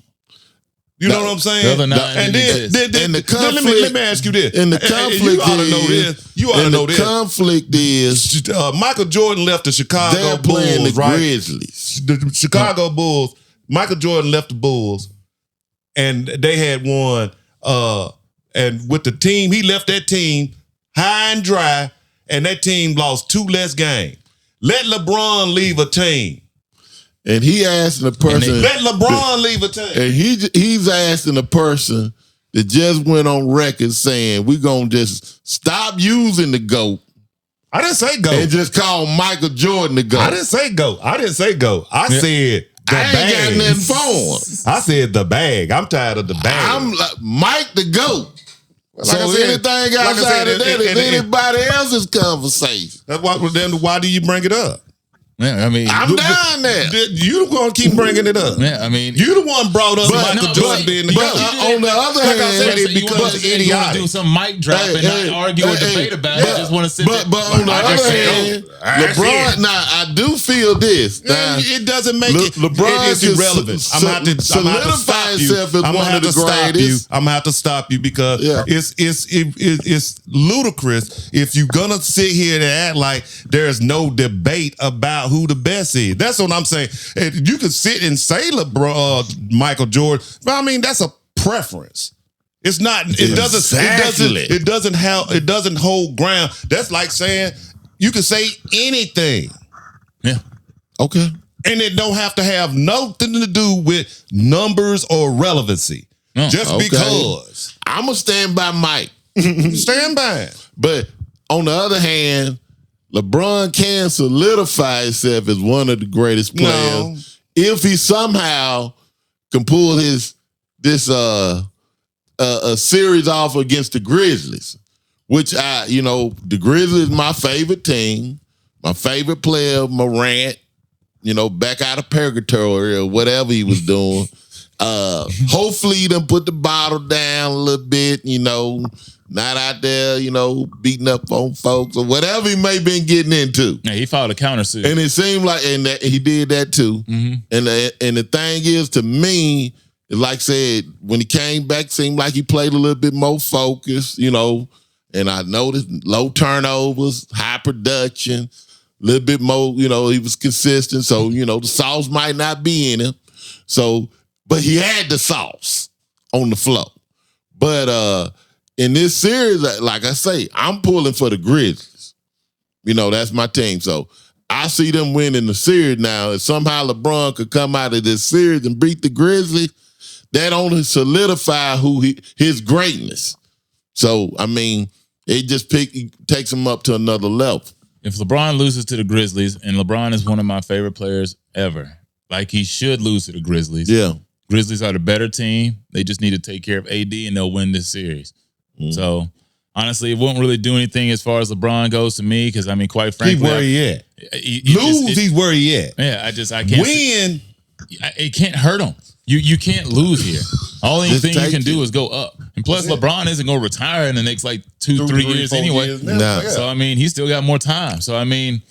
You know what I'm saying? The other 9 and then the conflict, let me ask you this. And the conflict you ought to know this. You ought to know this. The conflict is Michael Jordan left the Chicago they're Bulls, playing the right? Grizzlies. The Chicago Bulls. Michael Jordan left the Bulls, and they had won. And with the team, he left that team high and dry, and that team lost 2 less games. Let LeBron leave a team. And he asking the person. Let LeBron leave a team. And he's asking the person that just went on record saying we're gonna just stop using the GOAT. I didn't say GOAT. And just call Michael Jordan the GOAT. I didn't say GOAT. I said the I bag. ain't got nothing for him. I said the bag. I'm tired of the bag. I'm like Mike the GOAT. Like So anything outside of that is anybody else's conversation. That's why. Then why do you bring it up? Yeah, I mean, I'm down there. You the one keep bringing it up. Yeah, I mean, you the one brought up Michael Jordan being the GOAT. On the other hand, I said, it becomes idiotic. You want to do some mic drop and not argue or debate about it. You just want to sit there. But on the other hand, LeBron. Now I do feel this. Now, it doesn't make it. LeBron is irrelevant. I'm going to solidify himself as one of the greatest. I'm going to have to stop you because it's ludicrous if you're gonna sit here and act like there's no debate about who the best is. That's what I'm saying. And you can sit and say LeBron, Michael Jordan, but I mean that's a preference. It's not. It doesn't hold ground. That's like saying you can say anything. Yeah. Okay. And it don't have to have nothing to do with numbers or relevancy. Just because. I'm gonna stand by Mike. Stand by him. But on the other hand, LeBron can solidify himself as one of the greatest players if he somehow can pull this series off against the Grizzlies, which the Grizzlies my favorite team, my favorite player, Morant, back out of purgatory or whatever he was doing. Hopefully he done put the bottle down a little bit, not out there, beating up on folks or whatever he may have been getting into. Yeah, he filed a countersuit. And it seemed like, and that he did that too. Mm-hmm. And the thing is, to me, like I said, when he came back, seemed like he played a little bit more focused, and I noticed low turnovers, high production, a little bit more, he was consistent. So, the sauce might not be in him. So, but he had the sauce on the floor. But in this series, like I say, I'm pulling for the Grizzlies. That's my team. So I see them winning the series now. If somehow LeBron could come out of this series and beat the Grizzlies, that only solidify his greatness. So, I mean, it just takes him up to another level. If LeBron loses to the Grizzlies, and LeBron is one of my favorite players ever, like he should lose to the Grizzlies. Yeah. Grizzlies are the better team. They just need to take care of AD, and they'll win this series. So, honestly, it won't really do anything as far as LeBron goes to me because, I mean, quite frankly. He's where he at. He's where he at. Yeah, I can't. Win. It can't hurt him. You can't lose here. Only thing you can do is go up. And plus, LeBron isn't going to retire in the next, 2-3 years anyway. So, I mean, he's still got more time. So, I mean,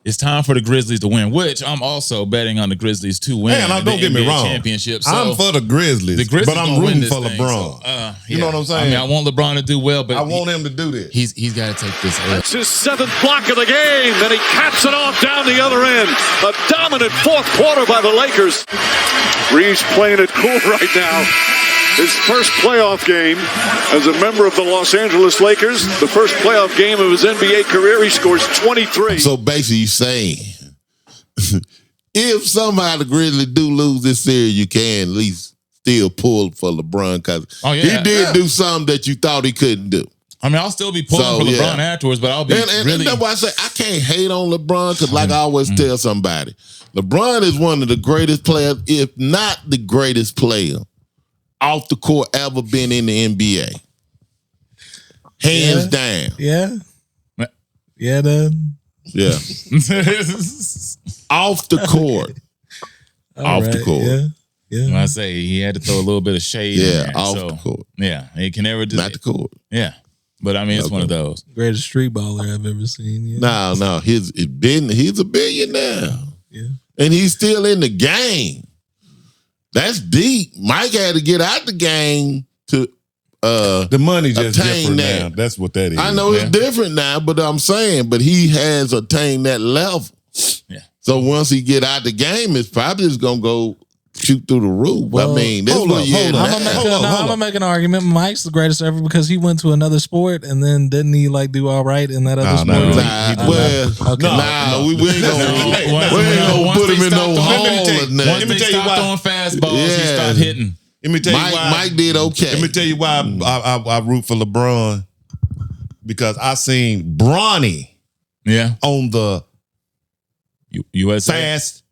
it's time for the Grizzlies to win, which I'm also betting on the Grizzlies to win. Man, don't get me wrong. Championship. So I'm for the Grizzlies, but I'm rooting for LeBron. So, you know what I'm saying? I mean, I want LeBron to do well, but I want him to do this. He's got to take this. That's his 7th block of the game, and he caps it off down the other end. A dominant 4th quarter by the Lakers. Reeves playing it cool right now. His first playoff game as a member of the Los Angeles Lakers, the first playoff game of his NBA career, he scores 23. So basically you're saying if somehow the Grizzlies do lose this series, you can at least still pull for LeBron because he did do something that you thought he couldn't do. I mean, I'll still be pulling for LeBron afterwards, but I'll be really. That's why I say I can't hate on LeBron because, like I always tell somebody, LeBron is one of the greatest players, if not the greatest player off the court ever been in the NBA. Hands down. Yeah. Yeah, then. Yeah. Off the court. Off the court. Yeah. Yeah. When I say he had to throw a little bit of shade. Yeah, in there, off the court. Yeah, he can never do not the court. Yeah, but I mean, it's one of those greatest street baller I've ever seen. Yeah. No, he's a billionaire. Yeah, and he's still in the game. That's deep. Mike had to get out the game to the money just different that. now. That's what that is. I know it's different now, but I'm saying, but he has attained that level. Yeah. So once he get out the game, it's probably just gonna go shoot through the roof. Well, I mean, this I'm hold gonna make an argument. Mike's the greatest ever because he went to another sport and then didn't he like do all right in that other sport? We ain't gonna put him in no hole. Let me tell you why. Throwing fastballs, he started hitting. Let me tell you why. Mike did okay. Let me tell you why I root for LeBron because I seen Bronny on the USA Fast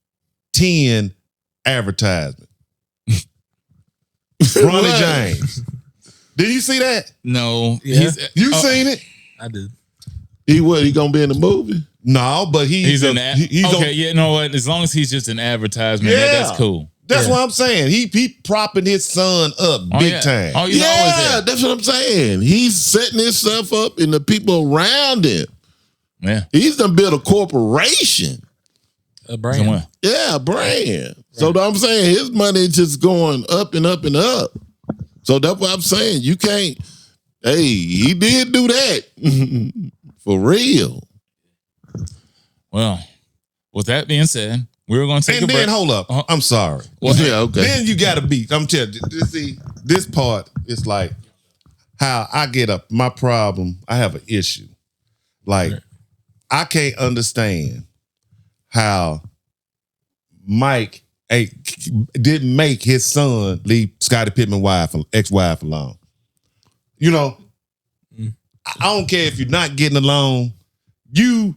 10 advertisement. Bronny James. Did you see that? No. Yeah. You seen it? I did. He gonna be in the movie? No, but he's in that. Okay, you know what? As long as he's just an advertisement, that's cool. That's what I'm saying. He propping his son up big time. Oh, he's always there. That's what I'm saying. He's setting himself up and the people around him. Yeah. He's done built a corporation. A brand. Somewhere. Yeah, a brand. Right. So I'm saying his money is just going up and up and up. So that's what I'm saying. You can't, he did do that. For real. Well, with that being said, we were going to take a break. And then, hold up. I'm sorry. Well, yeah, okay. Then you got to beat. I'm telling you, see, this part is like how I get up. My problem, I have an issue. Like, I can't understand how Mike didn't make his son leave Scottie Pittman's ex-wife alone. You know, I don't care if you're not getting along. You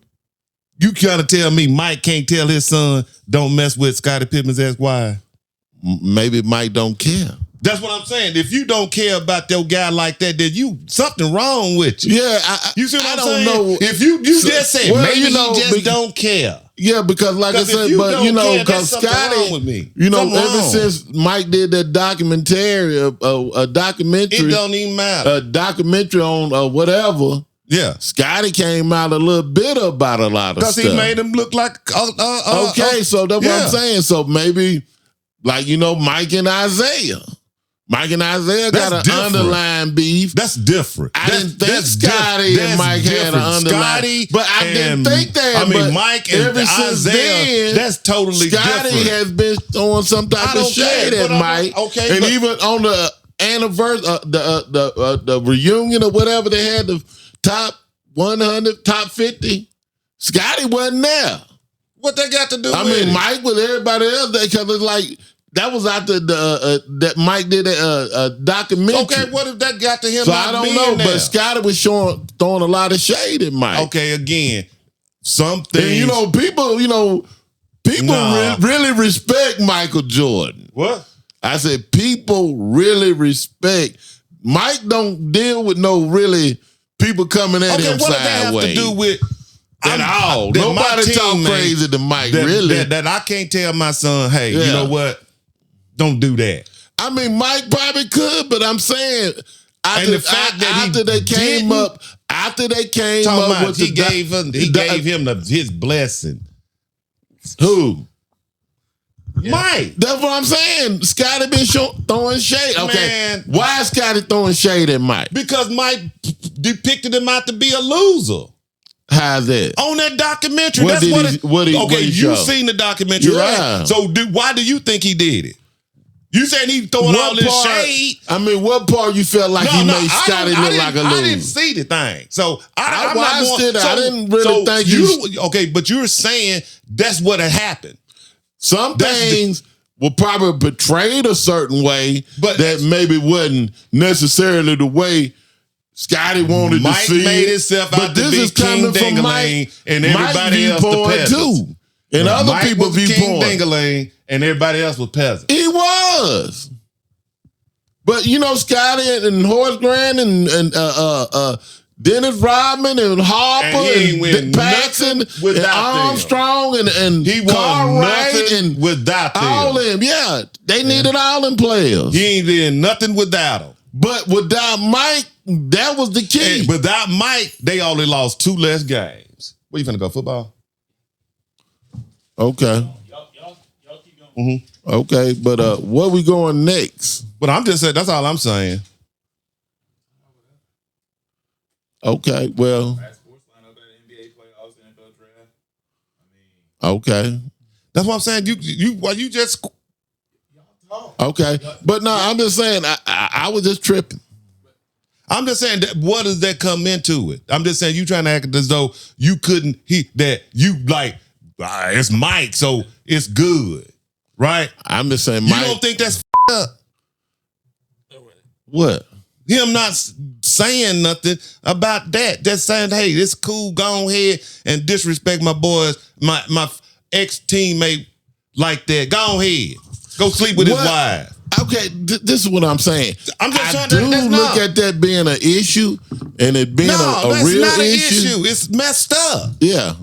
kind of tell me Mike can't tell his son don't mess with Scottie Pittman's ex-wife. Maybe Mike don't care. That's what I'm saying. If you don't care about your guy like that, then something wrong with you. Yeah, you see what I'm don't saying? know. If you just said maybe he just don't care. Yeah, because like I said, but because Scotty, with me. Ever since Mike did that documentary, a documentary, it don't even matter. A documentary on whatever. Yeah, Scotty came out a little bitter about a lot of stuff. Because he made him look like okay. So that's what I'm saying. So maybe, like Mike and Isaiah. Mike and Isaiah got an underlying beef. That's different. I didn't think Scotty and Mike had an underlying, but I didn't think that. I mean, Mike and ever since Isaiah, then, that's totally Scotty different. has been throwing some type of shade at Mike. Okay, and even on the anniversary, the reunion or whatever, they had the top 100, top 50. Scotty wasn't there. What they got to do? I mean, Mike with everybody else there because it's like. That was after that Mike did a documentary. Okay, what if that got to him? So I don't know, there? but Scotty was throwing a lot of shade at Mike. Okay, again, something. And people really respect Michael Jordan. What? I said people really respect. Mike don't deal with no really people coming at him what sideways. What does that have to do with? At all. Nobody talk crazy to Mike, really. That I can't tell my son, hey, you know what? Don't do that. I mean, Mike probably could, but I'm saying and the fact that after they came up with he gave him his blessing. Who? Yeah. Mike. That's what I'm saying. Scotty been throwing shade. Okay, man, why is Scotty throwing shade at Mike? Because Mike depicted him out to be a loser. How's that? On that documentary. You've seen the documentary, right? So why do you think he did it? You saying he throwing all this shade? I mean, what part you felt like he made Scotty look like a loser? I didn't see the thing. So I watched it. I didn't really think okay, but you're saying that's what had happened. Some things were probably portrayed a certain way, but that maybe wasn't necessarily the way Scotty wanted Mike to see it. made himself out to be King Dingaling and everybody else the peasants. Too. And other Mike people was viewpoint. King Dingaling and everybody else was peasants. He was. But you know, Scotty and Horace Grant and Dennis Rodman and Harper and Paxson and Armstrong and he won Cartwright nothing and without them. all them. Yeah, they needed all them players. He ain't did nothing without them. But without Mike, that was the key. And without Mike, they only lost 2 less games. Where you finna go, football? Okay. Y'all keep going. Okay, but where we going next? But I'm just saying, that's all I'm saying. Okay, well. Okay. That's what I'm saying. You just. Okay, but no, I'm just saying I was just tripping. I'm just saying that what does that come into it? I'm just saying you trying to act as though you couldn't it's Mike, so it's good, right? I'm just saying Mike. You don't think that's up? What? Him not saying nothing about that. Just saying, hey, it's cool, go ahead and disrespect my boys, my ex-teammate like that. Go ahead. Go sleep with his wife. Okay, this is what I'm saying. I'm just trying to look at that being an issue and it being a real issue. It's messed up. Yeah.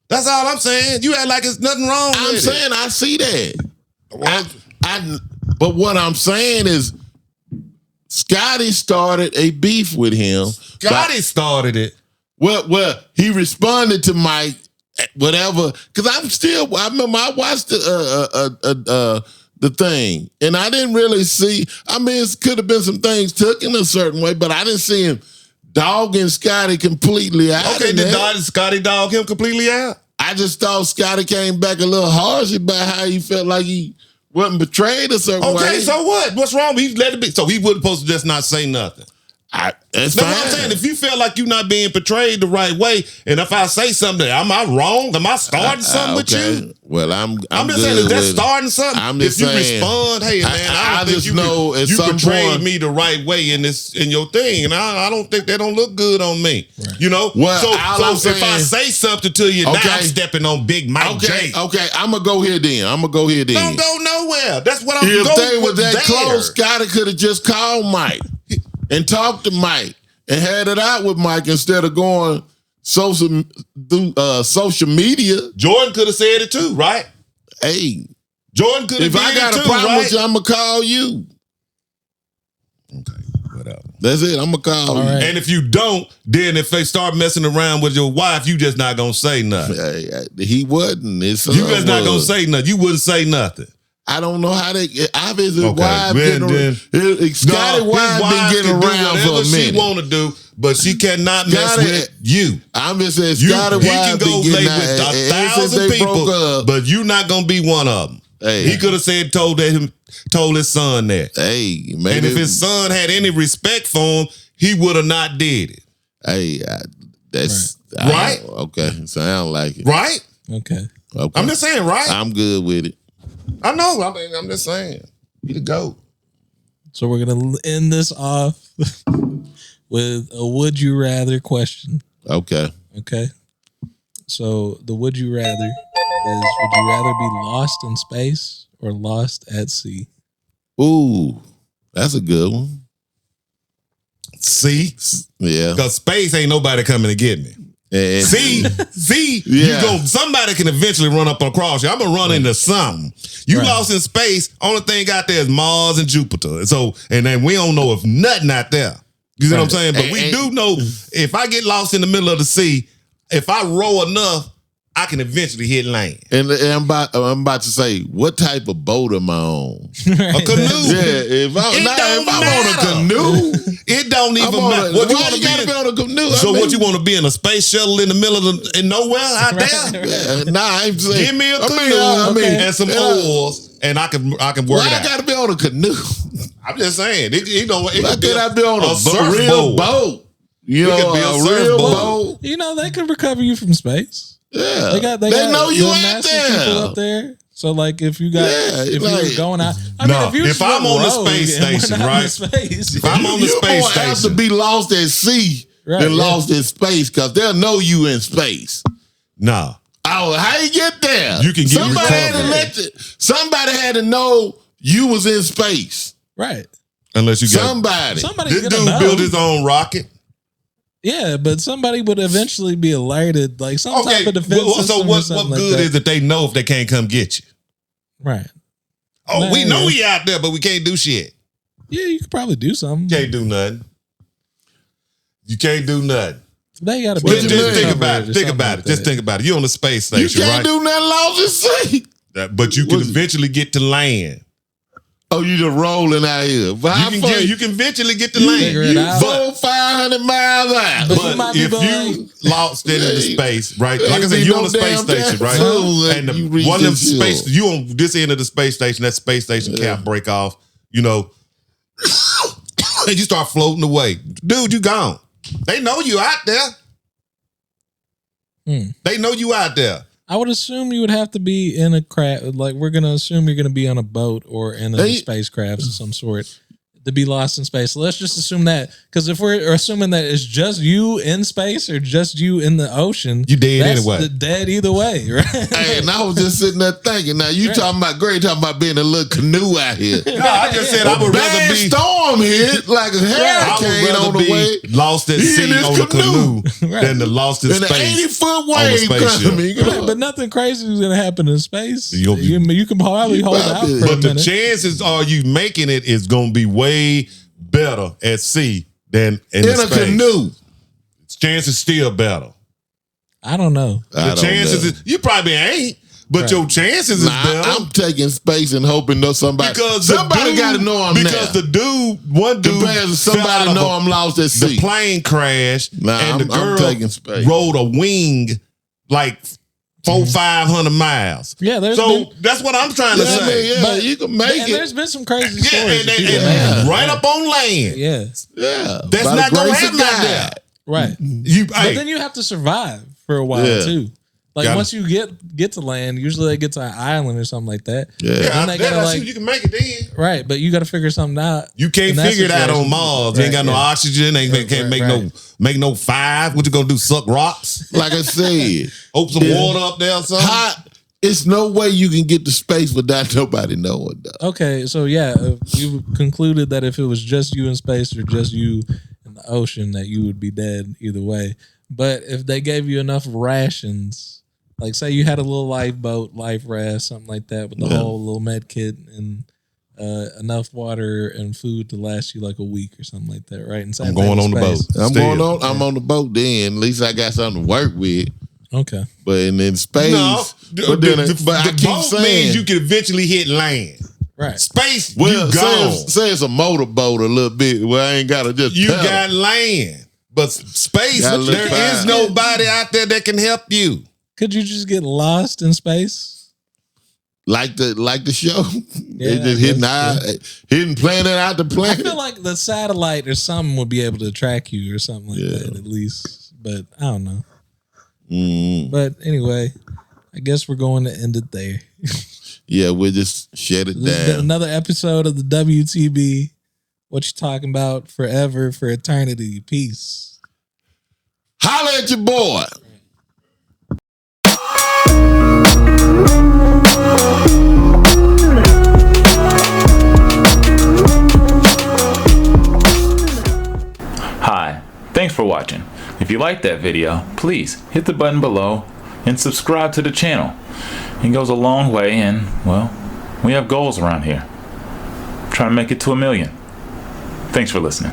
That's all I'm saying. You act like it's nothing wrong with it. I'm saying I see that. But what I'm saying is Scotty started a beef with him. Scotty started it. Well, he responded to Mike, whatever. Because I remember I watched the thing, and I didn't really see. I mean, it could have been some things took in a certain way, but I didn't see him dogging Scotty completely out. Okay, did Scotty dog him completely out? I just thought Scotty came back a little harsh about how he felt like he wasn't betrayed a certain way. Okay, so what? What's wrong? He let it be. So he wasn't supposed to just not say nothing. That's what I'm saying. If you feel like you're not being portrayed the right way, and if I say something, am I wrong? Am I starting something with you? Well, I'm just saying, is that starting something? I'm just if you saying, respond, hey man, I don't think you portrayed me the right way in your thing, and I don't think that don't look good on me. Right. You know. Well, so if I say something to you, now I'm stepping on Big Mike J. Okay, I'm gonna go here then. Don't go nowhere. That's what I'm going. If they were that close, Scotty could have just called Mike and talked to Mike and had it out with Mike instead of going social media. Jordan could have said it too, right? Hey, Jordan could have. If I got a problem with you, I'm gonna call you. Okay, whatever. That's it. I'm gonna call you. Right. And if you don't, then if they start messing around with your wife, you just not gonna say nothing. He wasn't. You just not gonna say nothing. You wouldn't say nothing. I don't know how they obviously wife Scotty wife been getting around for a minute. She want to do, but she cannot mess with you. I'm just saying Scotty wife can go lay with 1,000 people, but you not gonna be one of them. Hey. He could have said told his son that. Hey, maybe. And if his son had any respect for him, he would have not did it. Hey, that's right. Okay, sound like it. Right. Okay. I'm just saying, right. I'm good with it. I know. I'm just saying. You the GOAT. So we're gonna end this off with a would you rather question. Okay. Okay. So the would you rather is: would you rather be lost in space or lost at sea? Ooh, that's a good one. See? Yeah. Because space ain't nobody coming to get me. See, yeah. Somebody can eventually run up across you. I'm gonna run into something. You lost in space. Only thing out there is Mars and Jupiter. So, and then we don't know if nothing out there. You see what I'm saying? But we do know if I get lost in the middle of the sea, if I row enough, I can eventually hit land. And I'm about to say, what type of boat am I on? A canoe. Yeah, if I'm on a canoe, it don't even matter. What you want to be on a canoe? So what you want to be in a space shuttle in the middle of nowhere out there? Yeah, nah, I'm saying, give me a canoe and some oars, and I can work it out. I got to be on a canoe? I'm just saying, it could be I be on a real boat? You know, a real boat. You know, they could recover you from space. Yeah, they got know you out people there. up there. So like if you got if you were going out, I mean, if I'm on the space station, right? If I'm on the space station, have to be lost at sea than lost in space because they'll know you in space. Nah. Oh, how you get there? You can get somebody had to know you was in space. Right. Unless you got somebody. This dude built his own rocket. Yeah, but somebody would eventually be alerted, like some type of defense system. So what good is it they know if they can't come get you? Right. Oh, man, we know we out there, but we can't do shit. Yeah, you could probably do something. Can't do nothing. You can't do nothing. They gotta be. Just think about it. Think about it. Just think about it. You're on the space station, right? You can't do nothing lost at sea. But you can eventually get to land. Oh, you just rolling out here. But you can eventually get to land. 500 miles out. But if you lost into the space, right? Like I said, you're on the space station, right? And one of them space, you on this end of the space station, that space station cap break off, you know, and you start floating away. Dude, you gone. They know you out there. They know you out there. I would assume you would have to be in a craft. Like we're gonna assume you're gonna be on a boat or in a spacecraft of some sort to be lost in space. So let's just assume that, because if we're assuming that it's just you in space or just you in the ocean, you dead anyway. Dead either way, right? Hey, and I was just sitting there thinking. Now you talking about being in a little canoe out here. No, I just said I would rather be storm hit like a hurricane on the way. Lost at sea on a canoe than the lost in space. An 80-foot wave coming. Right, but nothing crazy is gonna happen in space. You can probably hold out for a minute. But the chances are you making it is gonna be way better at sea than in a canoe. Chances still better. I don't know. The chances is, you probably ain't, but your chances is better. I'm taking space and hoping somebody got to know I'm there. Because one dude somebody know I'm lost at sea. The plane crashed and the girl taking space. rode a wing like 400-500 miles. Yeah, that's what I'm trying to say. Yeah, but you can make it. There's been some crazy stories. And right up on land. Yeah. That's not going to happen out there. Right. But then you have to survive for a while too. Like once you get to land, usually they get to an island or something like that. Yeah, you can make it then. Right, but you got to figure something out. You can't figure it out on Mars. You ain't got no oxygen. Can't make no fire. What you gonna do? Suck rocks? Like I said, open some water up there or something. Hot. It's no way you can get to space without nobody knowing. Though. Okay, so you concluded that if it was just you in space or just you in the ocean, that you would be dead either way. But if they gave you enough rations. Like, say you had a little lifeboat, life raft, something like that, with the whole little med kit and enough water and food to last you like a week or something like that, right? I'm going on the boat. I'm on the boat then. At least I got something to work with. Okay. But in space, but I keep saying you can eventually hit land. Right. Space, you gone. Say it's a motorboat a little bit where I ain't got to just You got land. But space, there is nobody out there that can help you. Could you just get lost in space? Like the show? They just hitting planet out the planet. I feel like the satellite or something would be able to track you or something like that at least. But I don't know. But anyway, I guess we're going to end it there. Yeah, we'll just shut it This has been another episode of the WTB. What you talking about? Forever, for eternity. Peace. Holla at your boy. Hi, thanks for watching. If you liked that video, please hit the button below and subscribe to the channel. It goes a long way, and well, we have goals around here. Trying to make it to 1 million. Thanks for listening.